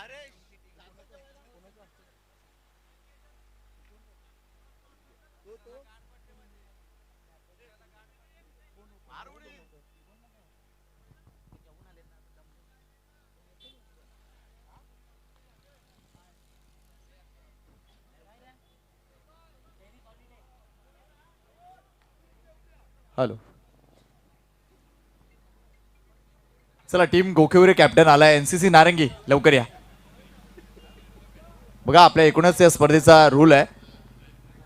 हॅलो, चला टीम गोकिवरे कॅप्टन आलाय. NCC नारंगी लवकर या. बघा आपल्या एकूणच या स्पर्धेचा रूल आहे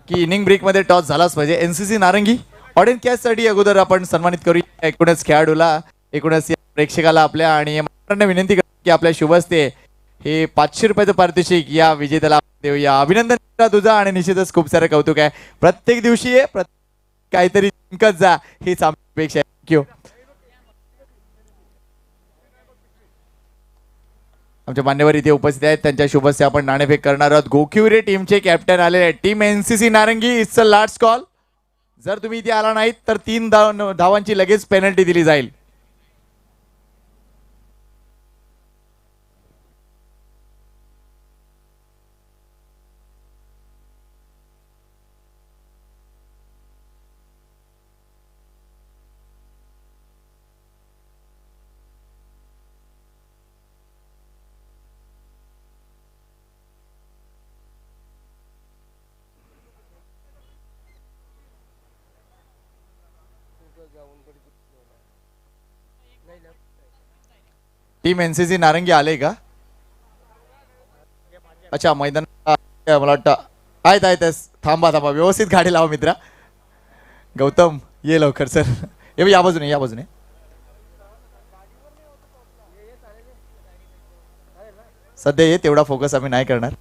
की इनिंग ब्रेकमध्ये टॉस झालाच पाहिजे. NCC नारंगी ऑडियन्स कॅचसाठी अगोदर आपण सन्मानित करूया एकूणच खेळाडूला, एकूणच या प्रेक्षकाला आपल्या, आणि मित्रांना विनंती करतो की आपल्या शुभस्ते हे 500 रुपयाचं पारितोषिक या विजेत्याला देऊया. अभिनंदन तुझा आणि निश्चितच खूप सारं कौतुक आहे. प्रत्येक दिवशी काहीतरी जिंकत जा हीच आमची अपेक्षा आहे. थँक्यू. आमचे मान्यवर इथे उपस्थित आहेत, त्यांच्या शुभस्ते आपण नाणेफेक करणार आहोत. गोकिवरे टीमचे कॅप्टन आलेले आहेत. टीम NCC नारंगी इट्स अ लास्ट कॉल. जर तुम्ही इथे आला नाहीत तर 3 धावांची लगेच पेनल्टी दिली जाईल. टीम NCC नारंगी आले का? अच्छा, मैदान मला वाटतं आहेत. थांबा व्यवस्थित गाडी लावा मित्रा. गौतम ये लवकर सर. या बाजूने. सध्या ये, तेवढा फोकस आम्ही नाही करणार.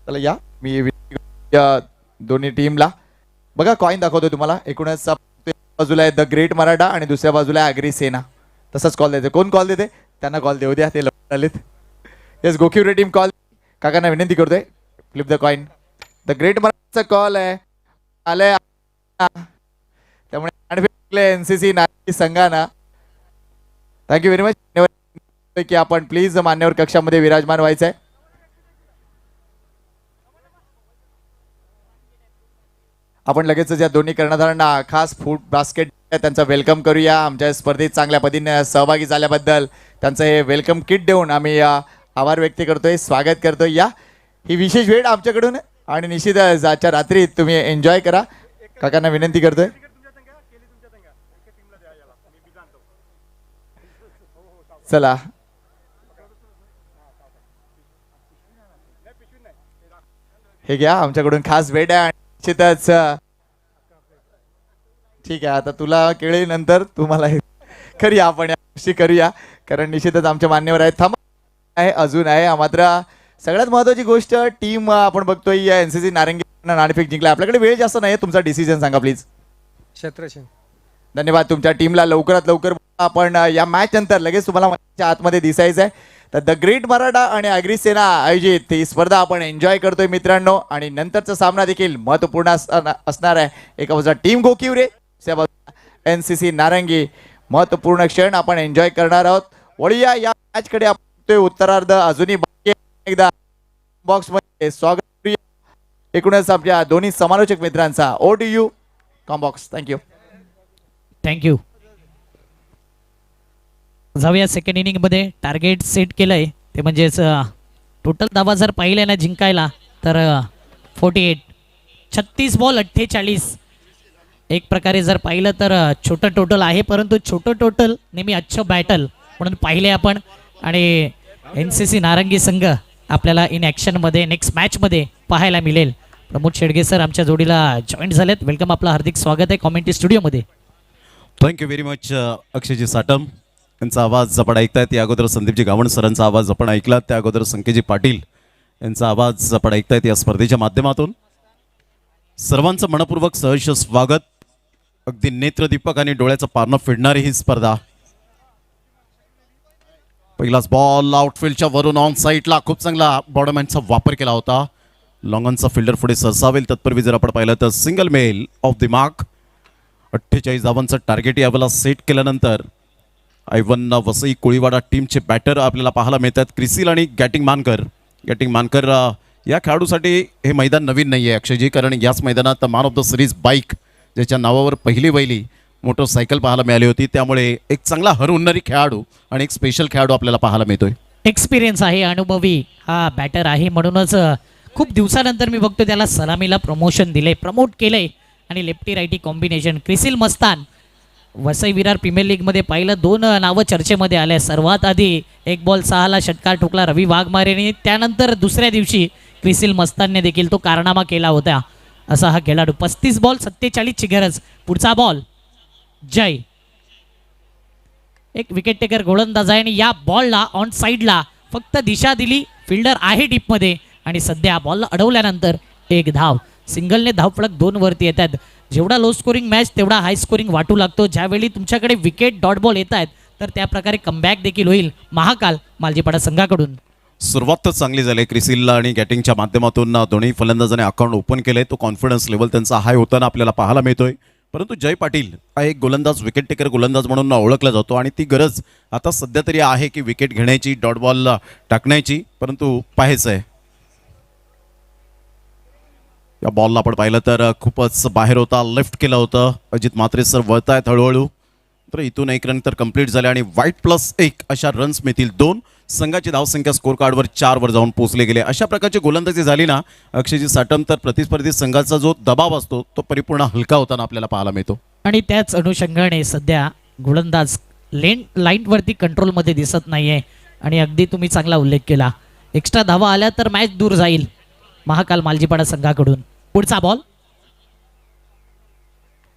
चला या, मी दोन्ही टीमला बघा कॉइन दाखवतोय तुम्हाला. एकूणच बाजूला आहे द ग्रेट मराठा आणि दुसऱ्या बाजूला आहे अग्री सेना. तसंच कॉल द्यायचं. कोण कॉल देते त्यांना कॉल देऊ द्या, ते लवकर आलेत. Yes, Gokhivare team call. काकांना विनंती करतोय flip the coin. The great मराठाचा कॉल आहे आलाय, त्यामुळे NCC नारंगी संघाना थँक्यू व्हेरी मच की आपण प्लीज मान्यवर कक्षामध्ये विराजमान व्हायचं आहे. आपण लगेच या दोन्ही कर्णधारांना खास फूड बास्केट त्यांचं वेलकम करूया. आमच्या स्पर्धेत चांगल्या पद्धतीने सहभागी झाल्याबद्दल त्यांचं हे वेलकम किट देऊन आम्ही आभार व्यक्त करतोय, स्वागत करतोय. या ही विशेष भेट आमच्याकडून आणि निश्चितच आजच्या रात्री तुम्ही एन्जॉय करा. काकांना विनंती करतोय. चला हे घ्या, आमच्याकडून खास भेट आहे. निश्चितच ठीक आहे. आता तुला केळी नंतर तुम्हाला करूया, आपण या गोष्टी करूया, कारण निश्चितच आमचे मान्यवर आहेत. थांबा आहे, अजून आहे. मात्र सगळ्यात महत्त्वाची गोष्ट टीम आपण बघतोय या NCC नारंगी नाणेफेक जिंकला. आपल्याकडे वेळ जास्त नाही, तुमचा डिसिजन सांगा प्लीज. क्षेत्रक्षण. धन्यवाद. तुमच्या टीमला लवकरात लवकर आपण या मॅच नंतर लगेच तुम्हाला मंचाच्या आतमध्ये दिसायचं आहे. तर द ग्रेट मराठा आणि अग्रिसेना आयोजित ही स्पर्धा आपण एन्जॉय करतोय मित्रांनो. आणि नंतरचा सामना देखील महत्वपूर्ण असणार आहे. एका बाजूला टीम गोकिवरे, दुसऱ्या बाजूला NCC नारंगी. महत्वपूर्ण क्षण आपण एन्जॉय करणार आहोत. वळूया या मॅच कडे. आपण उत्तरार्ध अजूनही बाकी आहे. एकदा बॉक्स मध्ये स्वागत करूया एकूणच आपल्या दोन्ही समालोचक मित्रांचा. Over to you combox. Thank you. Thank you. जाऊया सेकंड इनिंग मध्ये. टार्गेट सेट केलंय ते म्हणजेच टोटल धावा जर पाहिले ना जिंकायला तर 48. 36 बॉल 48. एक प्रकारे जर पाहिलं तर छोटं टोटल आहे, परंतु छोटं टोटल नेहमी अच्छं बॅटल म्हणून पाहिले आपण. आणि NCC नारंगी संघ आपल्याला इन ॲक्शनमध्ये नेक्स्ट मॅचमध्ये पाहायला मिळेल. प्रमोद शेडगे सर आमच्या जोडीला जॉईन झालेत. वेलकम, आपलं हार्दिक स्वागत आहे कॉमेंट्री स्टुडिओमध्ये. थँक्यू व्हेरी मच अक्षयजी साटम यांचा आवाज आपण ऐकतायत. त्या अगोदर संदीपजी गावण सरांचा आवाज आपण ऐकलात. त्या अगोदर संकेतजी पाटील यांचा आवाज आपण ऐकतायत या स्पर्धेच्या माध्यमातून. सर्वांचं मनपूर्वक सहर्ष स्वागत. अगदी नेत्रदीपक आणि डोळ्याचं पारणं फिरणारी ही स्पर्धा. पहिलाच बॉल आउटफील्डच्या वरून ऑन साईडला खूप चांगला बॉडमॅनचा वापर केला होता. लॉंगॉनचा फिल्डर पुढे सरसावेल तत्पूर्वी जर आपण पाहिलं तर सिंगल मेल ऑफ द मार्क. 48 धावांचं टार्गेट यावेळेला सेट केल्यानंतर I1 वसई कोळीवाडा टीमचे बॅटर आपल्याला पाहायला मिळतात. क्रिसिल आणि गॅटिंग मानकर या खेळाडूसाठी हे मैदान नवीन नाही आहे अक्षयजी, कारण याच मैदानात man of the series bike ज्याच्या नावावर पहिली मोटरसायकल पाहायला मिळाली होती. त्यामुळे एक चांगला हरवणारी खेळाडू आणि एक स्पेशल खेळाडू आपल्याला पाहायला मिळतोय. एक्सपिरियन्स आहे, अनुभवी हा बॅटर आहे, म्हणूनच खूप दिवसानंतर मी बघतो त्याला सलामीला प्रमोशन दिले, प्रमोट केले. आणि lefty righty combination. Krisil Mastan Vasai Virar premier लीगमध्ये पाहिलं 2 नावं चर्चेमध्ये आल्या. सर्वात आधी 1 बॉल 6ला षटकार ठोकला रवी वाघमारेने. त्यानंतर दुसऱ्या दिवशी क्रिसिल मस्तानने देखील तो कारनामा केला होता. असा हा खेळाडू. 35 बॉल 47ची गरज. पुढचा बॉल जय, एक विकेट टेकर गोलंदाज आहे आणि या बॉलला ऑन साईडला फक्त दिशा दिली. फिल्डर आहे डीपमध्ये आणि सध्या बॉलला अडवल्यानंतर 1 धाव. सिंगलने धावफलक 2 वरती येतात. जेवढा लो स्कोरिंग मॅच तेवढा हाय स्कोरिंग वाटू लागतो. ज्यावेळी तुमच्याकडे विकेट डॉट बॉल येत आहेत तर त्या प्रकारे कमबॅक देखील होईल महाकाल मालजीपाडा संघाकडून. सुरुवात तर चांगली झाली क्रिसिलला आणि गॅटिंगच्या माध्यमातून दोन्ही फलंदाजांनी अकाउंट ओपन केलंय. तो कॉन्फिडन्स लेवल त्यांचा हाय होताना आपल्याला पाहायला मिळतोय. परंतु जय पाटील हा एक गोलंदाज, विकेट टेकर गोलंदाज म्हणून ओळखला जातो आणि ती गरज आता सध्या तरी आहे की विकेट घेण्याची, डॉट बॉल टाकण्याची. परंतु पाहायचं आहे या बॉलला आपण पाहिलं तर खूपच बाहेर होता, लेफ्ट केलं होतं. अजित म्हात्रे सर वळतायत हळूहळू. तर इथून 1 रन तर कंप्लीट झाले आणि वाईट +1 अशा रन्स मिळतील 2. संघाची धावसंख्या स्कोर कार्डवर 4 वर जाऊन पोहोचले गेले. अशा प्रकारची गोलंदाजी झाली ना अक्षयजी साटम तर प्रतिस्पर्धी संघाचा जो दबाव असतो तो परिपूर्ण हलका होताना आपल्याला पाहायला मिळतो. आणि त्याच अनुषंगाने सध्या गोलंदाज लाईनवरती कंट्रोलमध्ये दिसत नाहीये. आणि अगदी तुम्ही चांगला उल्लेख केला, एक्स्ट्रा धावा आल्या तर मॅच दूर जाईल महाकाल मालजीपाडा संघाकडून. पुढचा बॉल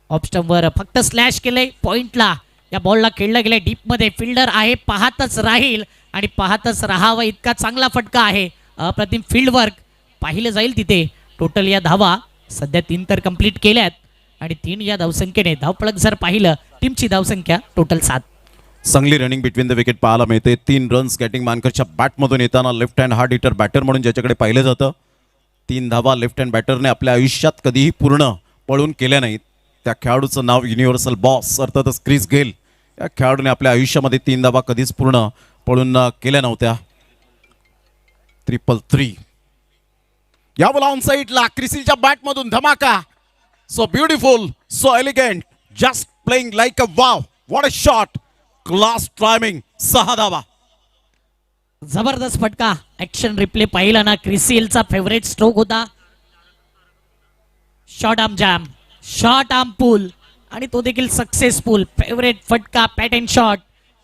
ऑफस्टंपवर फक्त स्लॅश केले पॉइंटला. या बॉलला खेळलं गेले डीपमध्ये. फिल्डर आहे, पाहतच राहील आणि पाहतच राहावं इतका चांगला फटका आहे. अप्रतिम फील्ड वर्क पाहिलं जाईल तिथे. टोटल या धावा सध्या 3 तर कंप्लीट केल्यात आणि 3 या धावसंख्येने धावफलक जर पाहिलं टीमची धावसंख्या टोटल 7. चांगली रनिंग बिटवीन द विकेट पाहायला मिळते. 3 रन्स गॅटिंग मानकरच्या बॅटमधून येताना. Left hand hard hitter batter म्हणून ज्याच्याकडे पाहिलं जातं. 3 धावा लेफ्ट हँड बॅटरने आपल्या आयुष्यात कधीही पूर्ण पळून केल्या नाहीत. त्या खेळाडूचं नाव युनिव्हर्सल बॉस अर्थातच क्रिस गेल. या खेळाडूने आपल्या आयुष्यामध्ये 3 धावा कधीच पूर्ण पळून केल्या नव्हत्या. 333 यावेळेला ऑन साईडला क्रिसिलच्या बॅटमधून धमाका. So beautiful, so elegant, just playing like a wow. What a shot, class timing. 6 धावा. जबरदस्त फटका. ऍक्शन रिप्ले पाहिला ना, क्रिसिलचा फेवरेट स्ट्रोक होता. Short arm jam, short arm pull आणि तो देखील सक्सेसफुल. फेवरेट फटका, पॅटर्न शॉट.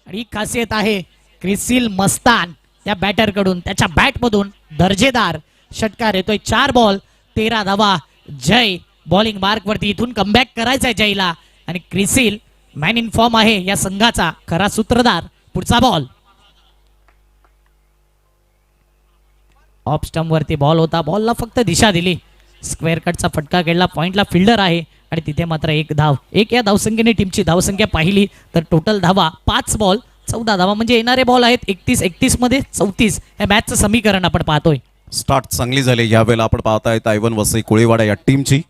आणि ही खासियत आहे क्रिसिल मस्तान त्या बॅटरकडून. त्याच्या बॅटमधून दर्जेदार षटकार येतोय. 4 बॉल 13 धावा. जय बॉलिंग मार्कवरती. इथून कमबॅक करायचंय जयला आणि क्रिसिल मॅन इन फॉर्म आहे या संघाचा खरा सूत्रधार. पुढचा बॉल ऑफ स्टंप वरती बॉल होता. बॉलला फक्त दिशा दिली. स्क्वेअर कटचा फटका खेळला. पॉइंटला फिल्डर आहे आणि तिथे मात्र एक धाव. एक या धावसंख्येने टीमची धावसंख्या पाहिली तर टोटल धावा 5 बॉल 14 धावा, म्हणजे येणारे बॉल आहेत 31 मध्ये 34. हे मॅचचं समीकरण आपण पाहतोय. स्टार्ट चांगली झाली यावेळेला आपण पाहतायत आयवन वसई कोळीवाडा या टीमची.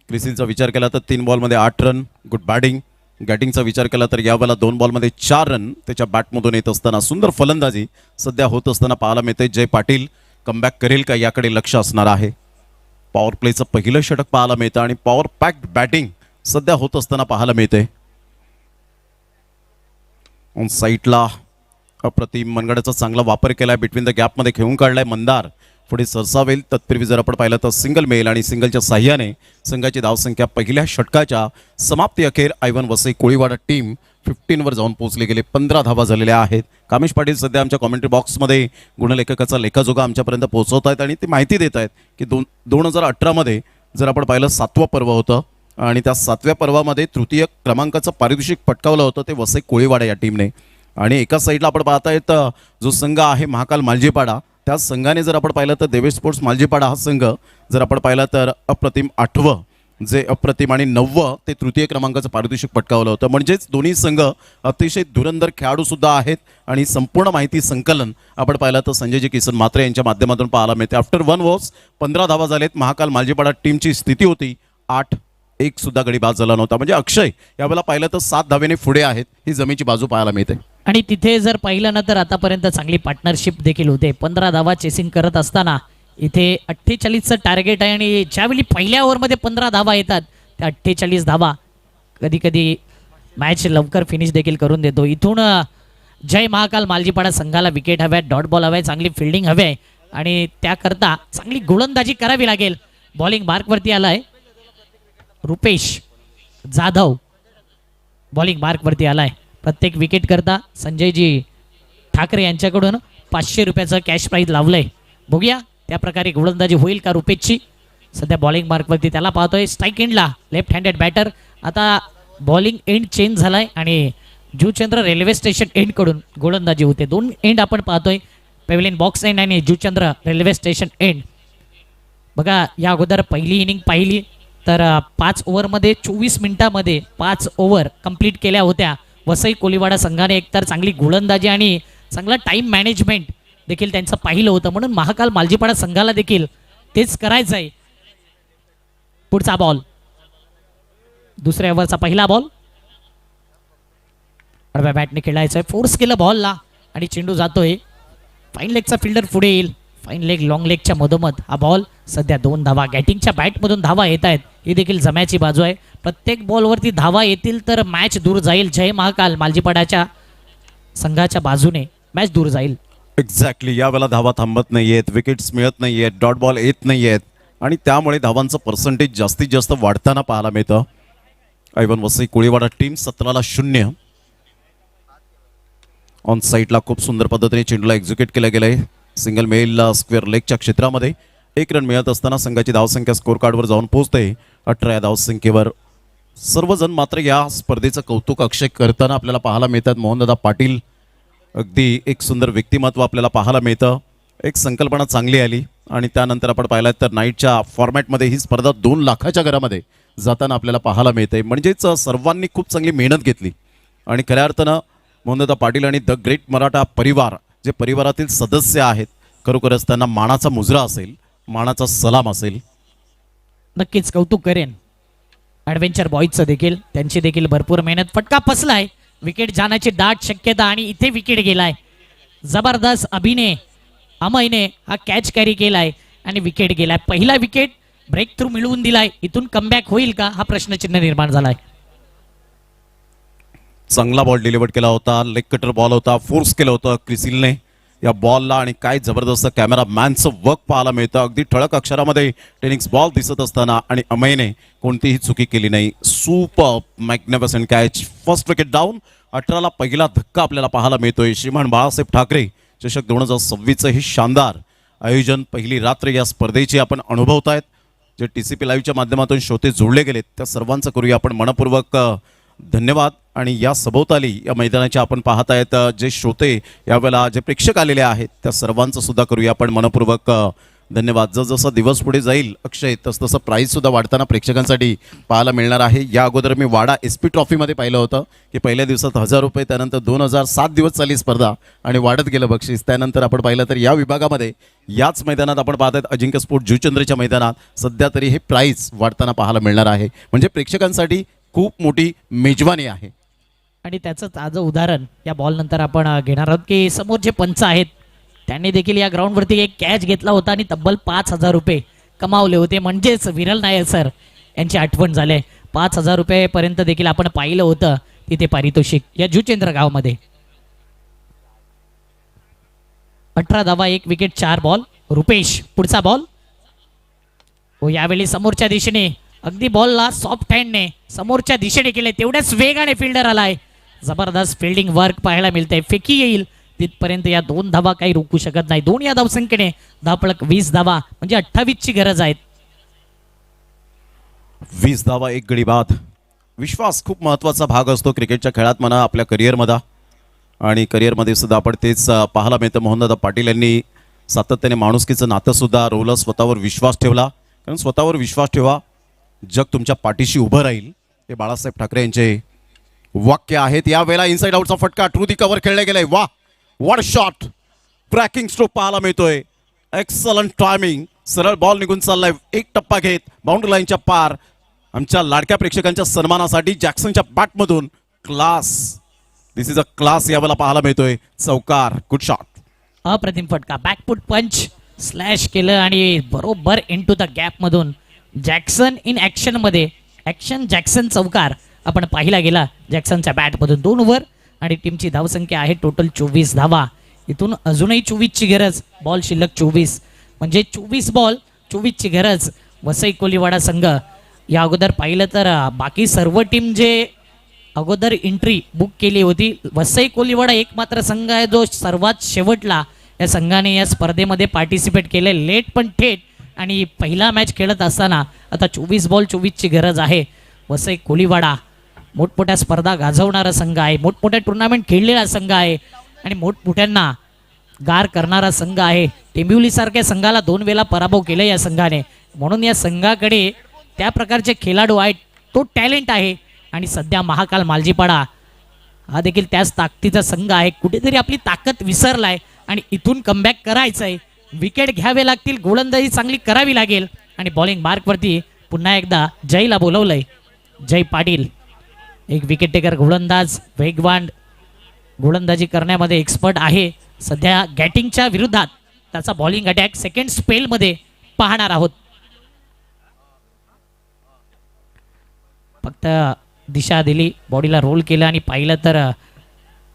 क्रिसिलचा विचार केला तर 3 बॉलमध्ये 8 रन, गुड बॅटिंग. बॅटिंगचा विचार केला तर यावेळेला 2 बॉलमध्ये 4 रन त्याच्या बॅटमधून येत असताना सुंदर फलंदाजी सध्या होत असताना पाहायला मिळते. जय पाटील कमबॅक करेल का याकडे लक्ष असणार आहे. पॉवर प्लेचं पहिलं षटक पाहायला मिळतं आणि पॉवर पॅक्ड बॅटिंग सध्या होत असताना पाहायला मिळते. ऑन साईटला अप्रतिम मनगडाचा चांगला वापर केलाय, बिटवीन द गॅपमध्ये खेळून काढलाय मंदार, पुढे सरसावेल. तत्पूर्वी जर आपण पाहिलं तर सिंगल मेल आणि सिंगलच्या साह्याने संघाची धावसंख्या पहिल्या षटकाच्या समाप्ती अखेर आयवन वसई कोळीवाडा टीम 15 वर जाऊन पोहोचले गेले. 15 धावा झालेल्या आहेत. कामेश पाटील सध्या आमच्या कॉमेंट्री बॉक्समध्ये गुणलेखकाचा लेखाजोगा आमच्यापर्यंत पोहोचवत आहेत आणि ते माहिती देत आहेत की 2018 मध्ये जर आपण पाहिलं 7वं पर्व होतं आणि त्या 7व्या पर्वामध्ये तृतीय क्रमांकाचं पारितोषिक पटकावलं होतं ते वसई कोळीवाडा या टीमने. आणि एका साईडला आपण पाहतायत जो संघ आहे महाकाल मालजीपाडा, त्या संघाने जर आपण पाहिलं तर देवेश स्पोर्ट्स मालजीपाडा हा संघ जर आपण पाहिलं तर अप्रतिम 8वं जे अप्रतिम आणि 9वं ते तृतीय क्रमांकाचं पारितोषिक पटकावलं होतं. म्हणजेच दोन्ही संघ अतिशय धुरंधर खेळाडू सुद्धा आहेत. आणि संपूर्ण माहिती संकलन आपण पाहिलं तर संजयजी किसन म्हात्रे यांच्या माध्यमातून पाहायला मिळते. आफ्टर 1 ओव्हर्स 15 धावा झालेत. महाकाल मालजीपाडा टीमची स्थिती होती 8-1 सुद्धा गडी बाद झाला नव्हता. म्हणजे अक्षय यावेळेला पाहिलं तर 7 धावेने पुढे आहेत. ही जमीची बाजू पाहायला मिळते. आणि तिथे जर पाहिलं ना तर आतापर्यंत चांगली पार्टनरशिप देखील होते. 15 धावा चेसिंग करत असताना इथे 48चं टार्गेट आहे आणि ज्यावेळी पहिल्या ओव्हरमध्ये 15 धावा येतात त्या 48 धावा कधी कधी मॅच लवकर फिनिश देखील करून देतो. इथून जय महाकाल मालजीपाडा संघाला विकेट हव्या, डॉट बॉल हवाय, चांगली फिल्डिंग हवे आणि त्याकरता चांगली गोलंदाजी करावी लागेल. बॉलिंग मार्कवरती आलाय रुपेश जाधव, बॉलिंग मार्कवरती आलाय. प्रत्येक विकेट करता संजयजी ठाकरे यांच्याकडून 500 रुपयाचं कॅश प्राईज लावलंय. बघूया त्या प्रकारे गोलंदाजी होईल का रुपेशची. सध्या बॉलिंग मार्कवरती त्याला पाहतोय. स्ट्राईक एंडला लेफ्ट हँडेड बॅटर. आता बॉलिंग एंड चेंज झालाय आणि जुचंद्र रेल्वे स्टेशन एंडकडून गोलंदाजी होते. 2 एंड आपण पाहतोय, पेव्हलियन बॉक्स एंड आणि जुचंद्र रेल्वे स्टेशन एंड. बघा या अगोदर पहिली इनिंग पाहिली तर 5 ओव्हरमध्ये 24 मिनिटामध्ये 5 ओव्हर कंप्लीट केल्या होत्या. वसई कोळीवाडा संघाने एकतर चांगली गोलंदाजी आणि चांगला टाइम मॅनेजमेंट देखील त्यांचं पाहिलं होतं. म्हणून महाकाल मालजीपाडा संघाला देखील तेच करायचं आहे. पुढचा बॉल, दुसऱ्या ओव्हरचा पहिला बॉल आडव्या बॅटने खेळायचं आहे. फोर्स केलं बॉलला आणि चेंडू जातोय. फाईन लेगचा फिल्डर पुढे येईल. फाईन लेग लॉंग लेगच्या मधोमध हा बॉल. सध्या 2 धावा गॅटिंगच्या बॅटमधून धावा येत आहेत. ही देखील जम्याची बाजू आहे. प्रत्येक बॉलवरती धावा येतील तर मॅच दूर जाईल. जय महाकाल मालजीपाडाच्या संघाच्या बाजूने मॅच दूर जाईल. एक्झॅक्टली यावेळेला धावा थांबत नाहीयेत, विकेट्स मिळत नाहीयेत, डॉट बॉल येत नाहीयेत आणि त्यामुळे धावांचं पर्सेंटेज जास्तीत जास्त वाढताना पाहायला मिळतं. आयवन वसई कोळीवाडा टीम 17-0. ऑन साईटला खूप सुंदर पद्धतीने चेंडूला एक्झिक्यूट केलं गेलंय. सिंगल मेल स्क्वेअर लेगच्या क्षेत्रामध्ये 1 रन मिळत असताना संघाची धावसंख्या स्कोर कार्डवर जाऊन पोहोचते 18 या धावसंख्येवर. सर्वजण मात्र या स्पर्धेचं कौतुक अक्षय करताना आपल्याला पाहायला मिळतात. मोहनदादा पाटील अगदी एक सुंदर व्यक्तिमत्व आपल्याला पाहायला मिळतं. एक संकल्पना चांगली आली आणि त्यानंतर आपण पाहिलं तर नाईटच्या फॉर्मॅटमध्ये ही स्पर्धा 2 लाखाच्या घरामध्ये जाताना आपल्याला पाहायला मिळते. म्हणजेच सर्वांनी खूप चांगली मेहनत घेतली आणि खऱ्या अर्थानं मोहनदादा पाटील आणि द ग्रेट मराठा परिवार जे परिवारातील सदस्य आहेत खरोखरच त्यांना मानाचा मुजरा असेल, मानाचा सलाम असेल. नक्कीच कौतुक करेन ॲडव्हेंचर बॉयजचं देखील. त्यांची देखील भरपूर मेहनत. फटका फसलाय, विकेट जाण्याची दाट शक्यता आणि इथे विकेट गेलाय. जबरदस्त अभिनय अमयने हा कॅच कॅरी केलाय आणि विकेट गेलाय. पहिला विकेट ब्रेक थ्रू मिळवून दिलाय. इथून कमबॅक होईल का हा प्रश्नचिन्ह निर्माण झालाय. चांगला बॉल डिलिव्हर केला होता, लेग कटर बॉल होता, फोर्स केलं होतं क्रिसिलने या बॉलला आणि काय जबरदस्त कॅमेरा मॅनचं वर्क पाहायला मिळतं. अगदी ठळक अक्षरामध्ये टेनिक्स बॉल दिसत असताना आणि अमयने कोणतीही चुकी केली नाही. Super magnificent catch. First wicket down. 18ला पहिला धक्का आपल्याला पाहायला मिळतोय. श्रीमान बाळासाहेब ठाकरे चषक 2026चं हे शानदार आयोजन, पहिली रात्र या स्पर्धेची आपण अनुभवतायत. जे TCP लाईव्हच्या माध्यमातून श्रोते जोडले गेलेत त्या सर्वांचं करूया आपण मनपूर्वक धन्यवाद. आणि या सभोवताली या मैदानाच्या आपण पाहत आहेत जे श्रोते यावेळेला जे प्रेक्षक आलेले आहेत त्या सर्वांचं सुद्धा करूया आपण मनपूर्वक धन्यवाद. जसजसा दिवस पुढे जाईल अक्षय तसतसं प्राईज सुद्धा वाढताना प्रेक्षकांसाठी पाहायला मिळणार आहे. या अगोदर मी वाडा SP ट्रॉफीमध्ये पाहिलं होतं की पहिल्या दिवसात 1000 रुपये, त्यानंतर 2000, 7 दिवस चालली स्पर्धा आणि वाढत गेलं बक्षीस. त्यानंतर आपण पाहिलं तर या विभागामध्ये याच मैदानात आपण पाहत आहेत अजिंक्य स्पोर्ट जुचंद्रच्या मैदानात सध्या तरी हे प्राईज वाढताना पाहायला मिळणार आहे. म्हणजे प्रेक्षकांसाठी खूप मोठी मेजवानी आहे. आणि त्याचं ताजं उदाहरण या बॉल नंतर आपण घेणार आहोत की समोर जे पंच आहेत त्यांनी देखील या ग्राउंडवरती एक कॅच घेतला होता आणि तब्बल 5000 रुपये कमावले होते. म्हणजेच विरल नायर सर यांची आठवण झाले. 5000 रुपयेपर्यंत देखील आपण पाहिलं होतं तिथे पारितोषिक या जुचेंद्र गावमध्ये. 18 धावा, 1 विकेट, 4 बॉल. रुपेश पुढचा बॉल. हो, यावेळी समोरच्या दिशेने अगदी बॉलला सॉफ्ट हँडने समोरच्या दिशेने केले, तेवढ्याच वेगाने फिल्डर आलाय. जबरदस्त फिल्डिंग वर्क पाहायला मिळते. फेकी येईल तिथपर्यंत या 2 धावा काही रोखू शकत नाही. 2 या धावसंख्येने धावफलक 20 धावा म्हणजे 28 ची गरज आहे. 20 धावा, 1 गडी बाद. विश्वास खूप महत्त्वाचा भाग असतो क्रिकेटच्या खेळात म्हणा, आपल्या करिअरमध्ये. आणि करिअरमध्ये सुद्धा आपण तेच पाहायला मिळतं. मोहनदादा पाटील यांनी सातत्याने माणुसकीचं नातं सुद्धा रोवलं, स्वतःवर विश्वास ठेवला. कारण स्वतःवर विश्वास ठेवा, जग तुमच्या पाठीशी उभं राहील, हे बाळासाहेब ठाकरे यांचे वाक्य आहेत. यावेळेला इनसाइड आउटचा फटका, ट्रू दी कव्हर खेळला गेलाय. वा, व्हॉट शॉट, क्रॅकिंग स्ट्रोक पाहायला मिळतोय. एक्सलंट टायमिंग, सरळ बॉल निघून चाललाय. एक टप्पा घेत बाउंड्री लाईनच्या पार. आमच्या लाडक्या प्रेक्षकांच्या सन्मानासाठी जॅक्सनच्या बॅटमधून class, this is a class यावेळेला पाहायला मिळतोय. चौकार, गुड शॉट. अप्रतिम फटका, बॅकफुट पंच स्लॅश केलं आणि बरोबर इनटू द गॅप मधून जॅक्सन इन ऍक्शन मध्ये. ऍक्शन जॅक्सन चौकार आपण पाहिला गेला जॅक्सनच्या बॅटमधून. 2 ओव्हर आणि टीमची धावसंख्या आहे टोटल 24 धावा. इथून अजूनही 24 ची गरज. बॉल शिल्लक 24 म्हणजे 24 बॉल 24 ची गरज. वसई कोलीवाडा संघ या अगोदर पाहिलं तर बाकी सर्व टीम जे अगोदर एंट्री बुक केली होती, वसई कोलीवाडा एकमात्र संघ आहे जो सर्वात शेवटला या संघाने या स्पर्धेमध्ये पार्टिसिपेट केले. लेट पण थेट. आणि पहिला मॅच खेळत असताना आता 24 बॉल 24 ची गरज आहे. वसई कोलीवाडा मोठमोठ्या स्पर्धा गाजवणारा संघ आहे, मोठमोठ्या टुर्नामेंट खेळलेला संघ आहे आणि मोठमोठ्यांना गार करणारा संघ आहे. टेंबिवली सारख्या संघाला 2 वेळा पराभव केला या संघाने. म्हणून या संघाकडे त्या प्रकारचे खेळाडू आहेत, तो टॅलेंट आहे. आणि सध्या महाकाल मालजीपाडा हा देखील त्याच ताकदीचा संघ आहे. कुठेतरी आपली ताकद विसरलाय आणि इथून कमबॅक करायचं आहे. विकेट घ्यावे लागतील, गोलंदाजी चांगली करावी लागेल. आणि बॉलिंग मार्कवरती पुन्हा एकदा जयला बोलवलंय. जय पाटील एक विकेट टेकर गोलंदाज, वेगवान गोलंदाजी करण्यामध्ये एक्सपर्ट आहे. सध्या गॅटिंगच्या विरोधात त्याचा बॉलिंग अटॅक सेकंड स्पेलमध्ये पाहणार आहोत. फक्त दिशा दिली, बॉडीला रोल केला आणि पाहिलं तर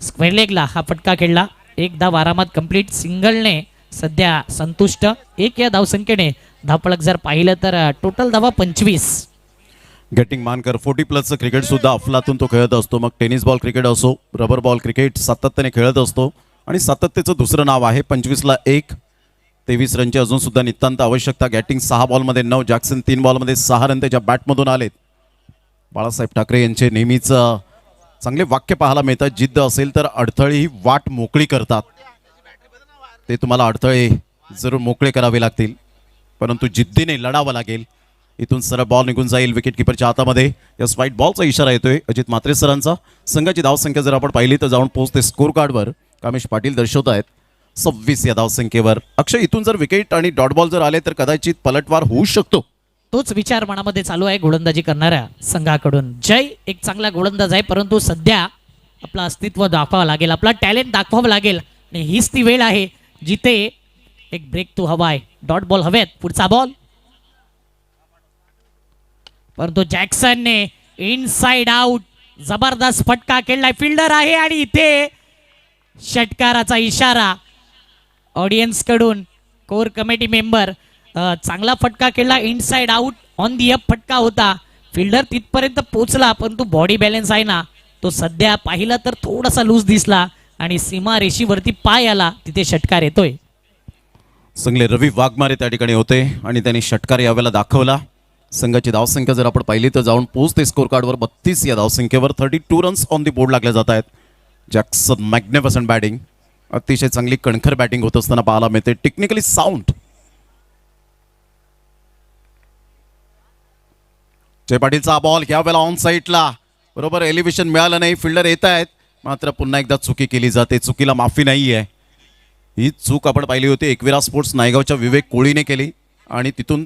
स्क्वेअर लेगला हा फटका खेळला. 1 धाव आरामात कंप्लीट. सिंगलने सध्या संतुष्ट. 1 या धावसंख्येने धावफलक जर पाहिलं तर टोटल धावा 25. गेटिंग मानकर 40+ क्रिकेट सुद्धा अफलातून तो खेळत असतो. मग टेनिस बॉल क्रिकेट असो, रबर बॉल क्रिकेट सातत्याने खेळत असतो. आणि सातत्याचं दुसरं नाव आहे. 25ला 1, 23 रनची अजून सुद्धा नितांत आवश्यकता. गॅटिंग 6 बॉलमध्ये 9, जॅक्सन 3 बॉलमध्ये 6 रन त्याच्या बॅटमधून आलेत. बाळासाहेब ठाकरे यांचे नेहमीच चांगले वाक्य पाहायला मिळतात. जिद्द असेल तर अडथळे ही वाट मोकळी करतात. ते तुम्हाला अडथळे जरूर मोकळे करावे लागतील, परंतु जिद्दीने लढावं लागेल. इथून सरळ बॉल निघून जाईल विकेट किपरच्या हातामध्ये. या व्हाईट बॉलचा इशारा येतोय अजित म्हात्रे सरांचा. संघाची धावसंख्या जर आपण पाहिली तर जाऊन पोहोचते स्कोर कार्डवर. कामेश पाटील दर्शवत आहेत 26 या धावसंख्येवर. अक्षय, इथून जर विकेट आणि डॉट बॉल जर आले तर कदाचित पलटवार होऊ शकतो. तोच विचार मनामध्ये चालू आहे गोलंदाजी करणाऱ्या संघाकडून. जय एक चांगला गोलंदाज आहे, परंतु सध्या आपलं अस्तित्व दाखवावं लागेल, आपला टॅलेंट दाखवावं लागेल. आणि हीच ती वेळ आहे जिथे एक ब्रेक तो हवा आहे. डॉट बॉल हवेत. पुढचा बॉल, परंतु जॅक्सनने इनसाइड आउट जबरदस्त फटका खेळलाय. फिल्डर आहे आणि इथे षटकाराचा इशारा ऑडियन्स कडून. कोर कमिटी मेंबर चांगला फटका खेळला. Inside out on the up फटका होता. फिल्डर तिथपर्यंत पोहोचला, परंतु बॉडी बॅलन्स आहे ना तो सध्या पाहिला तर थोडासा लूज दिसला आणि सीमा रेषीवरती पाय आला, तिथे षटकार येतोय. संघले रवी वाघमारे त्या ठिकाणी होते आणि त्यांनी षटकार यावेळेला दाखवला. संघाची धावसंख्या जर आपण पाहिली तर जाऊन पोहोचते स्कोर कार्डवर 32 या धावसंख्येवर. 32 रन्स ऑन दी बोर्ड लागले जात आहेत. जॅक्सन मॅग्निफिसंट बॅटिंग, अतिशय चांगली कणखर बॅटिंग होत असताना पाहायला मिळते. टेक्निकली साऊंड जय पाटीलचा बॉल या वेळेला ऑन साईडला बरोबर एलिव्हेशन मिळालं नाही, फिल्डर येत आहेत मात्र पुन्हा एकदा चुकी केली जाते, चुकीला माफी नाही आहे. ही चूक आपण पाहिली होती एकविरा स्पोर्ट्स नायगावच्या विवेक कोळीने केली आणि तिथून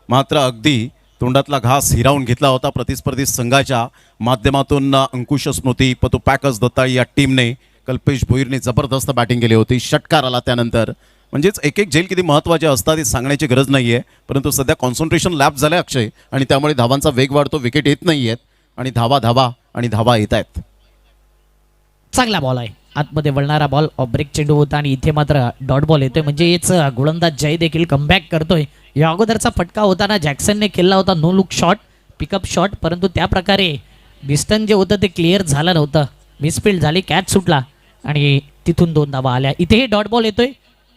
मात्र अगदी तोंडातला घास हिरावून घेतला होता प्रतिस्पर्धी संघाच्या माध्यमातून. अंकुश स्मृती पतू पॅकर्स दत्ताळी या टीमने कल्पेश भोईरने जबरदस्त बॅटिंग केली होती. षटकार आला त्यानंतर. म्हणजेच एक एक झेल किती महत्त्वाचे असतात हे सांगण्याची गरज नाही आहे, परंतु सध्या कॉन्सन्ट्रेशन लॅप झालं अक्षय आणि त्यामुळे धावांचा वेग वाढतो, विकेट येत नाही आहेत आणि धावा येत आहेत. चांगला बॉल आहे, आतमध्ये वळणारा बॉल, ऑफ ब्रेक चेंडू होता आणि इथे मात्र डॉट बॉल येतोय. म्हणजे हेच गोलंदाज जय देखील कमबॅक करतोय. या अगोदरचा फटका होताना जॅक्सनने केला होता no look shot, pickup shot, परंतु त्या प्रकारे डिस्टन्स जे होतं ते क्लिअर झालं नव्हतं. मिसफिल्ड झाली, कॅच सुटला आणि तिथून 2 धावा आल्या. इथेही डॉट बॉल येतोय.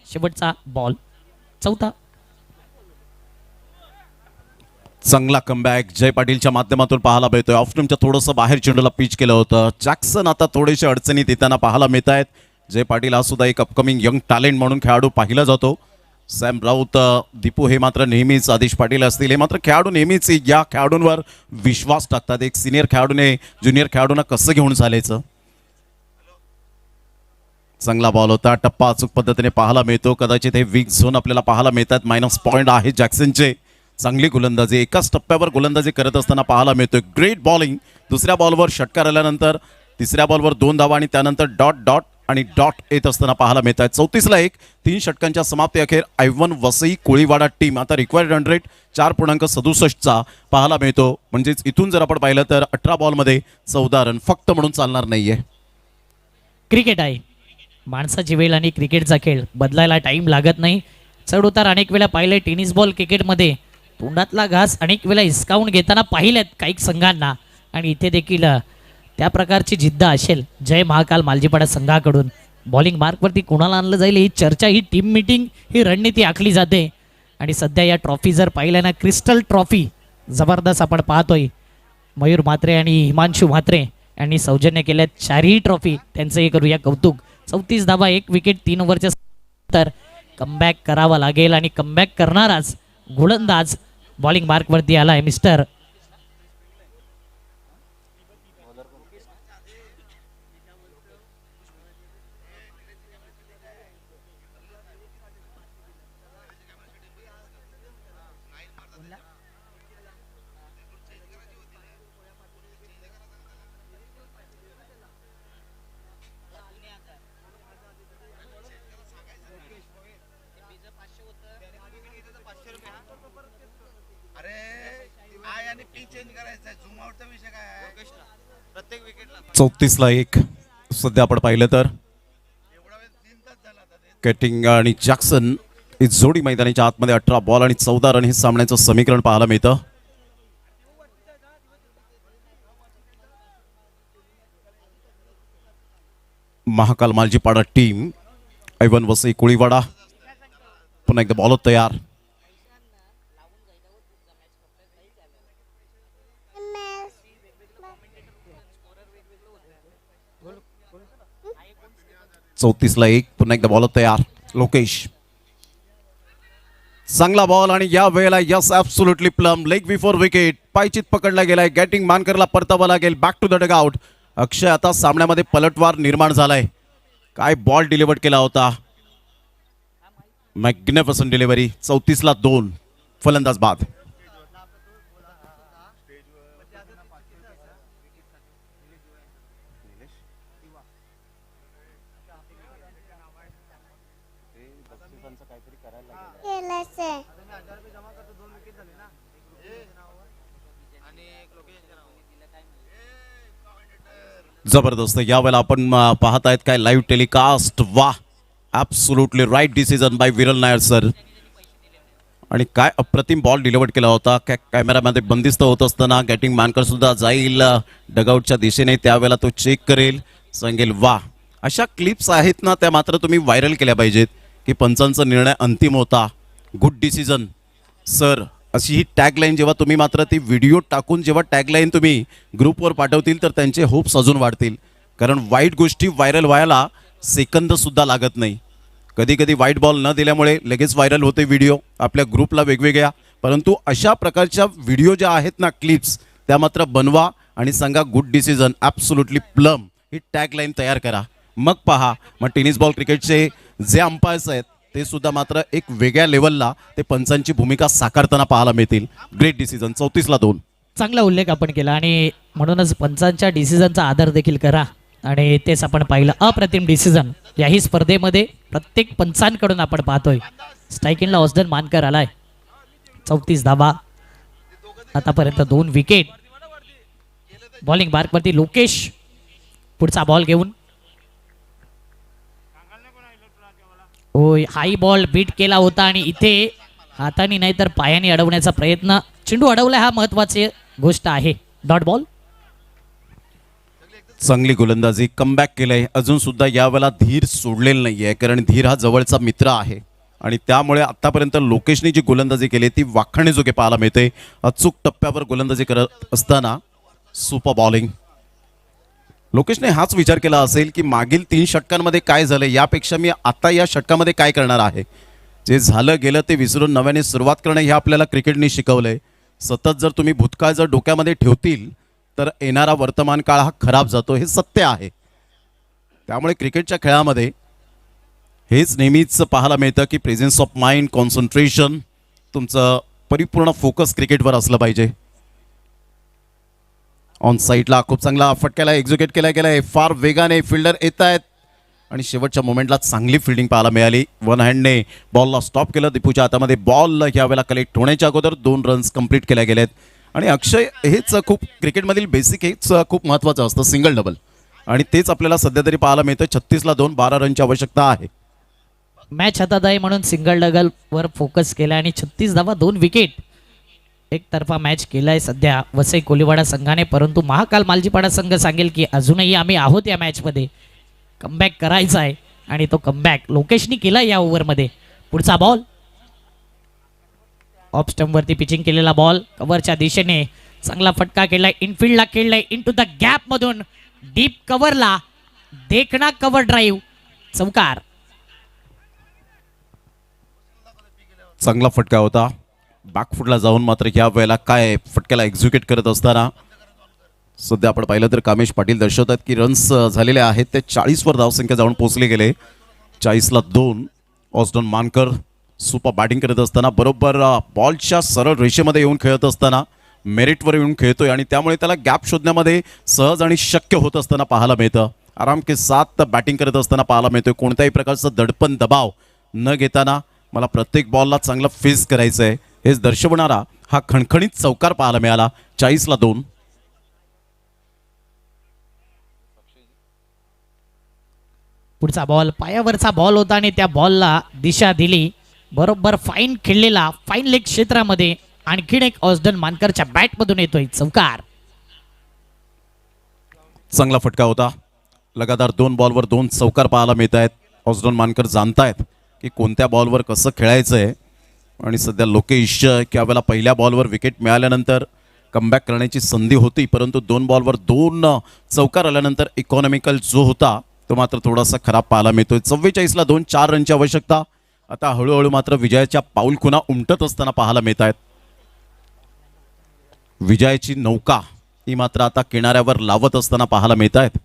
शेवटचा बॉल, चौथा. चांगला कमबॅक जय पाटीलच्या माध्यमातून पाहायला मिळतोय. ऑफस्टमच्या थोडंसं बाहेर चेंडूला पिच केलं होतं. जॅक्सन आता थोडेसे अडचणीत येताना पाहायला मिळत आहेत. जय पाटील हा सुद्धा एक अपकमिंग यंग टॅलेंट म्हणून खेळाडू पाहिला जातो. सॅम राऊत, दीपू हे मात्र नेहमीच, आदेश पाटील असतील हे मात्र खेळाडू नेहमीच या खेळाडूंवर विश्वास टाकतात. एक सिनियर खेळाडूने ज्युनियर खेळाडूंना कसं घेऊन चालायचं. चांगला बॉल होता, टप्पा अचूक पद्धतीने पाहायला मिळतो. कदाचित हे वीक झोन आपल्याला पाहायला मिळतात. मायनस पॉईंट आहे जॅक्सनचे. चांगली गोलंदाजी एकाच टप्प्यावर गोलंदाजी करत असताना पाहायला मिळतोय. Great bowling. दुसऱ्या बॉलवर षटकार आल्यानंतर तिसऱ्या बॉलवर 2 धावा आणि त्यानंतर डॉट डॉट आणि डॉट येत असताना पाहायला मिळत आहेत. 34ला 1. 3 षटकांच्या समाप्ती अखेर I1 वसई कोळीवाडा टीम आता रिक्वायर्ड रन रेट 4.67चा पाहायला मिळतो. म्हणजेच इथून जर आपण पाहिलं तर 18 बॉलमध्ये 14 रन फक्त म्हणून चालणार नाहीये. क्रिकेट आहे, माणसाची वेळ आणि क्रिकेटचा खेळ बदलायला टाइम लागत नाही. चढ उतार अनेक वेळा पाहिले टेनिस बॉल क्रिकेटमध्ये. तोंडातला घास अनेक वेळा हिसकावून घेताना पाहिलेत काही संघांना आणि इथे देखील त्या प्रकारची जिद्द असेल जय महाकाल मालजीपाडा संघाकडून. बॉलिंग मार्कवरती कोणाला आणलं जाईल ही चर्चा, ही टीम मीटिंग, ही रणनीती आखली जाते. आणि सध्या या ट्रॉफी जर पाहिल्या ना, क्रिस्टल ट्रॉफी जबरदस्त आपण पाहतोय. मयूर म्हात्रे आणि हिमांशू म्हात्रे यांनी सौजन्य केल्या 4ही ट्रॉफी. त्यांचंही करूया कौतुक. 34 धावा, 1 विकेट, 3 ओव्हरच्या तर कमबॅक करावा लागेल आणि कमबॅक करणाराच गोलंदाज बॉलिंग मार्कवरती आला आहे मिस्टर चौतीसला 1. सध्या आपण पाहिलं तर कॅटिंग आणि जॅक्सन ही जोडी मैदानाच्या आतमध्ये 18 बॉल आणि 14 रन हे सामन्याचं समीकरण पाहायला मिळतं. महाकाल मालजीपाडा टीम I1 वसई कोळीवाडा पुन्हा एकदा बॉल तयार. चौतीसला 1. पुन्हा एकदा बॉल तयार. लोकेश, चांगला बॉल आणि या वेळेला yes absolutely plumb leg before wicket. पायचीत पकडला गेलाय. गॅटिंग मानकरला परतावा लागेल. Back to the dugout. Akshay आता सामन्यामध्ये पलटवार निर्माण झालाय. काय बॉल डिलिव्हर केला होता. Magnificent delivery. 34ला 2. फलंदाज बाद. जबरदस्त. यावेळेला आपण पाहत आहेत काय लाईव्ह टेलिकास्ट. वा, absolutely right decision by Viral Nair sir. आणि काय अप्रतिम बॉल डिलिव्हर केला होता. कॅमेरामध्ये बंदिस्त होत असताना गॅटिंग मानकर सुद्धा जाईल डगआउटच्या दिशेने. त्यावेळेला तो चेक करेल, सांगेल वा. अशा क्लिप्स आहेत ना, त्या मात्र तुम्ही व्हायरल केल्या पाहिजेत की पंचांचा निर्णय अंतिम होता. गुड डिसिजन सर, अशी ही टॅगलाईन जेव्हा तुम्ही मात्र ती व्हिडिओ टाकून जेव्हा टॅगलाईन तुम्ही ग्रुपवर पाठवतील तर त्यांचे होप्स अजून वाढतील. कारण वाईट गोष्टी व्हायरल व्हायला सेकंदसुद्धा लागत नाही. कधी कधी वाईट बॉल न दिल्यामुळे लगेच व्हायरल होते व्हिडिओ आपल्या ग्रुपला वेगवेगळ्या. परंतु अशा प्रकारच्या व्हिडिओ ज्या आहेत ना, क्लिप्स, त्या मात्र बनवा आणि सांगा गुड डिसिजन, ॲब्सोल्युटली प्लम ही टॅगलाईन तयार करा. मग पहा, मग टेनिस बॉल क्रिकेटचे जे अंपायर्स आहेत ते सुद्धा मात्र एक वेगळ्या लेवलला ते पंचांची भूमिका साकारताना पाहायला मिळतील. Great decision, 34-2. चांगला उल्लेख आपण केला आणि म्हणूनच पंचांच्या डिसिजनचा आदर देखील करा आणि तेच आपण पाहिलं. अप्रतिम डिसिजन याही स्पर्धेमध्ये प्रत्येक पंचांकडून आपण पाहतोय. स्ट्रायकिंगला ऑस्डन मानकर आलाय. 34 धावा, आतापर्यंत 2 विकेट. बॉलिंग मार्कवरती लोकेश पुढचा बॉल घेऊन, होय हाई बॉल बीट केला होता आणि इथे हाताने नाही तर पायाने अडवण्याचा प्रयत्न. चेंडू अडवला, हा महत्वाची गोष्ट आहे. Dot ball. चांगली गोलंदाजी, कमबॅक केलंय. अजून सुद्धा यावेळेला धीर सोडलेला नाहीये, कारण धीर हा जवळचा मित्र आहे आणि त्यामुळे आतापर्यंत लोकेशने जी गोलंदाजी केली ती वाखाणण्याजोगे पाहायला मिळते. अचूक टप्प्यावर गोलंदाजी करत असताना सुपर बॉलिंग. लोकेशने हाच विचार केला असेल की मागील 3 षटकांमध्ये काय झालं, यापेक्षा मी आता या षटकामध्ये काय करणार आहे. जे झालं गेलं ते विसरून नव्याने सुरुवात करणं हे आपल्याला क्रिकेटने शिकवलंय. सतत जर तुम्ही भूतकाळ जर डोक्यामध्ये ठेवतील तर येणारा वर्तमान काळ हा खराब जातो, हे सत्य आहे. त्यामुळे क्रिकेटच्या खेळामध्ये हेच नेहमीच पाहायला मिळतं की प्रेझेन्स ऑफ माइंड, कॉन्सन्ट्रेशन, तुमचं परिपूर्ण फोकस क्रिकेटवर असलं पाहिजे. ऑन साईडला खूप चांगला फटक्याला एक्झिक्यूट केला गेलाय. फार वेगाने फिल्डर येत आहेत आणि शेवटच्या मोमेंटला चांगली फिल्डिंग पाहायला मिळाली. वन हँडने बॉलला स्टॉप केलं. दीपूच्या हातामध्ये बॉल यावेळेला कलेक्ट होण्याच्या अगोदर 2 रन्स कंप्लीट केल्या गेलेत. आणि अक्षय, हेच खूप क्रिकेटमधील बेसिक, हेच खूप महत्त्वाचं असतं, सिंगल डबल, आणि तेच आपल्याला सध्या तरी पाहायला मिळतं. 36-2, 12 रनची आवश्यकता आहे. मॅच हातात आहे म्हणून सिंगल डगल वर फोकस केला आणि 36 धावा, 2 विकेट. एकतर्फा मॅच केलाय सध्या वसई कोलीवाडा संघाने, परंतु महाकाल मालजीपाडा संघ सांगेल की अजूनही आम्ही आहोत या मॅचमध्ये. कमबॅक करायचा आहे आणि तो कमबॅक लोकेशनी केला या ओव्हरमध्ये. पुढचा बॉल, ऑफ स्टंपवरती पिचिंग केलेला बॉल, कव्हरच्या दिशेने चांगला फटका केलाय. इनफिल्डला खेळलाय, इनटू द गॅप मधून डीप कव्हरला देखना कव्हर ड्राईव्ह, चौकार. चांगला फटका होता. बॅकफुटला जाऊन मात्र या वेळेला काय फटक्याला एक्झिक्यूट करत असताना सध्या आपण पाहिलं तर कामेश पाटील दर्शवतात की रन्स झालेले आहेत ते 40वर धावसंख्या जाऊन पोहोचले गेले. 40-2. ऑस्डन मानकर सुपर बॅटिंग करत असताना बरोबर बॉलच्या सरळ रेषेमध्ये येऊन खेळत असताना मेरिटवर येऊन खेळतोय आणि त्यामुळे त्याला गॅप शोधण्यामध्ये सहज आणि शक्य होत असताना पाहायला मिळतं. आराम के साथ बॅटिंग करत असताना पाहायला मिळतोय. कोणत्याही प्रकारचं दडपण दबाव न घेताना मला प्रत्येक बॉलला चांगलं फेस करायचं आहे हेच दर्शवणारा हा खणखणीत चौकार पाहायला मिळाला. 40-2. पुढचा बॉल पायावरचा बॉल होता आणि त्या बॉलला दिशा दिली. बरोबर फाईन खेळलेला, फाईन लेग क्षेत्रामध्ये आणखीन एक ऑस्डन मानकरच्या बॅटमधून येतोय, चौकार. चांगला फटका होता. लगातार 2 बॉलवर 2 चौकार पाहायला मिळत आहेत. ऑस्डन मानकर जाणतायत की कोणत्या बॉलवर कसं खेळायचं आहे आणि सध्या लोकेश यावेळेला पहिल्या बॉलवर विकेट मिळाल्यानंतर कमबॅक करण्याची संधी होती, परंतु 2 बॉलवर 2 चौकार आल्यानंतर इकॉनॉमिकल जो होता तो मात्र थोडासा खराब पाहायला मिळतोय. 44-2, 4 रनची आवश्यकता. आता हळूहळू मात्र विजयाच्या पाऊलखुणा उमटत असताना पाहायला मिळत आहेत. विजयाची नौका ही मात्र आता किनाऱ्यावर लावत असताना पाहायला मिळत आहेत.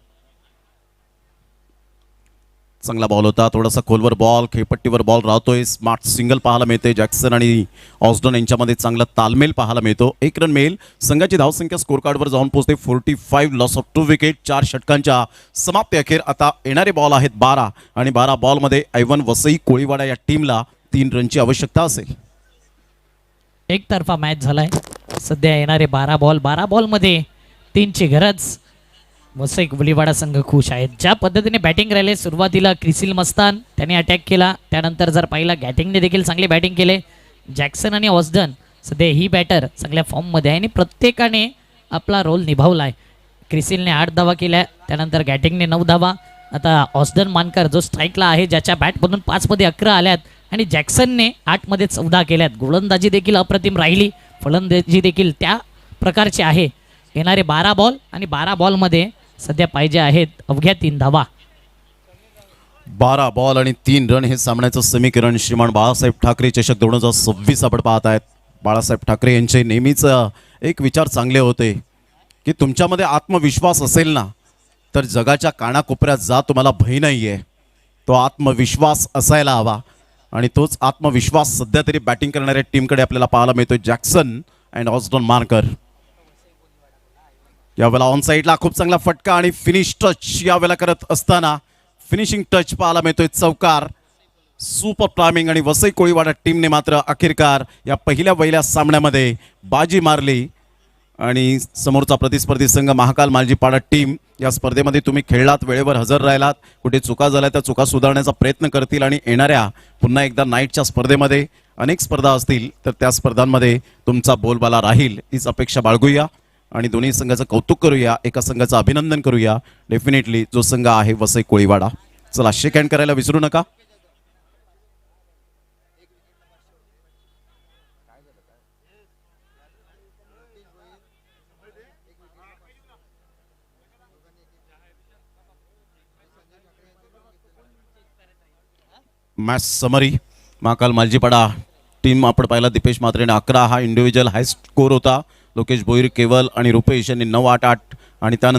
चांगला बॉल होता, थोडासा खोलवर बॉल, खेळपट्टीवर बॉल राहतोय. स्मार्ट सिंगल पाहायला मिळते. जॅक्सन आणि ऑस्डन यांच्यामध्ये चांगला तालमेल पाहायला मिळतो. 1 रन मिळेल. संघाची धावसंख्या स्कोर कार्डवर जाऊन पोहोचते 45. Loss of 2 wicket. 4 षटकांच्या समाप्ती अखेर आता येणारे बॉल आहेत 12 आणि 12 बॉलमध्ये ऐवन वसई कोळीवाडा या टीमला 3 रनची आवश्यकता असेल. एकतर्फा मॅच झालाय. सध्या येणारे 12 बॉलमध्ये 3ची गरज. वसई कोलीवाडा संघ खुश आहेत ज्या पद्धतीने बॅटिंग राहिले. सुरुवातीला क्रिसिल मस्तान त्याने अटॅक केला, त्यानंतर जर पाहिला गॅटिंगने देखील चांगली बॅटिंग केले. जॅक्सन आणि ऑस्डन सध्या ही बॅटर चांगल्या फॉर्ममध्ये आहे आणि प्रत्येकाने आपला रोल निभावला आहे. क्रिसिलने 8 धावा केल्या, त्यानंतर गॅटिंगने 9 धावा. आता ऑस्डन मानकर जो स्ट्राईकला आहे, ज्याच्या बॅटमधून 5 मध्ये 11 आल्यात आणि जॅक्सनने 8 मध्ये 14 केल्यात. गोलंदाजी देखील अप्रतिम राहिली, फलंदाजी देखील त्या प्रकारची आहे. येणारे 12 बॉल आणि 12 बॉलमध्ये सध्या पाहिजे आहेत अवघ्या 3 धावा. 12 बॉल आणि 3 रन हे सामन्याचं समीकरण श्रीमान बाळासाहेब ठाकरे चषक 2026 आपण पाहत आहेत. बाळासाहेब ठाकरे यांचे नेहमीच एक विचार चांगले होते की तुमच्यामध्ये आत्मविश्वास असेल ना तर जगाच्या कानाकोपऱ्यात जा, तुम्हाला भय नाही आहे. तो आत्मविश्वास असायला हवा आणि तोच आत्मविश्वास सध्या तरी बॅटिंग करणाऱ्या टीमकडे आपल्याला पाहायला मिळतोय. जॅक्सन अँड ऑस्टन मार्कर यावेळेला ऑन साईडला खूप चांगला फटका आणि फिनिश टच यावेळेला करत असताना फिनिशिंग टच पाहायला मिळतोय. चौकार, सुपर टायमिंग आणि वसई कोळीवाडा टीमने मात्र अखेरकार या पहिल्या सामन्यामध्ये बाजी मारली आणि समोरचा प्रतिस्पर्धी संघ महाकाल मालजीपाडा टीम या स्पर्धेमध्ये तुम्ही खेळलात, वेळेवर हजर राहिलात, कुठे चुका झाल्या त्या चुका सुधारण्याचा प्रयत्न करतील आणि येणाऱ्या पुन्हा एकदा नाईटच्या स्पर्धेमध्ये अनेक स्पर्धा असतील तर त्या स्पर्धांमध्ये तुमचा बोलबाला राहील हीच अपेक्षा बाळगूया आणि दोन्ही संघाचं कौतुक करूया, एका संघाचं अभिनंदन करूया. डेफिनेटली जो संघ आहे वसई कोळीवाडा, चला शेक हँड करायला विसरू नका. Match summary Mahakal Maljipada team आपण पाहिला दीपेश म्हात्रेने 11 हा इंडिव्हिज्युअल हाय स्कोर होता. लोकेश भोईर, केवल आणि रुपेश यांनी 9-8-8 आणि त्यानंतर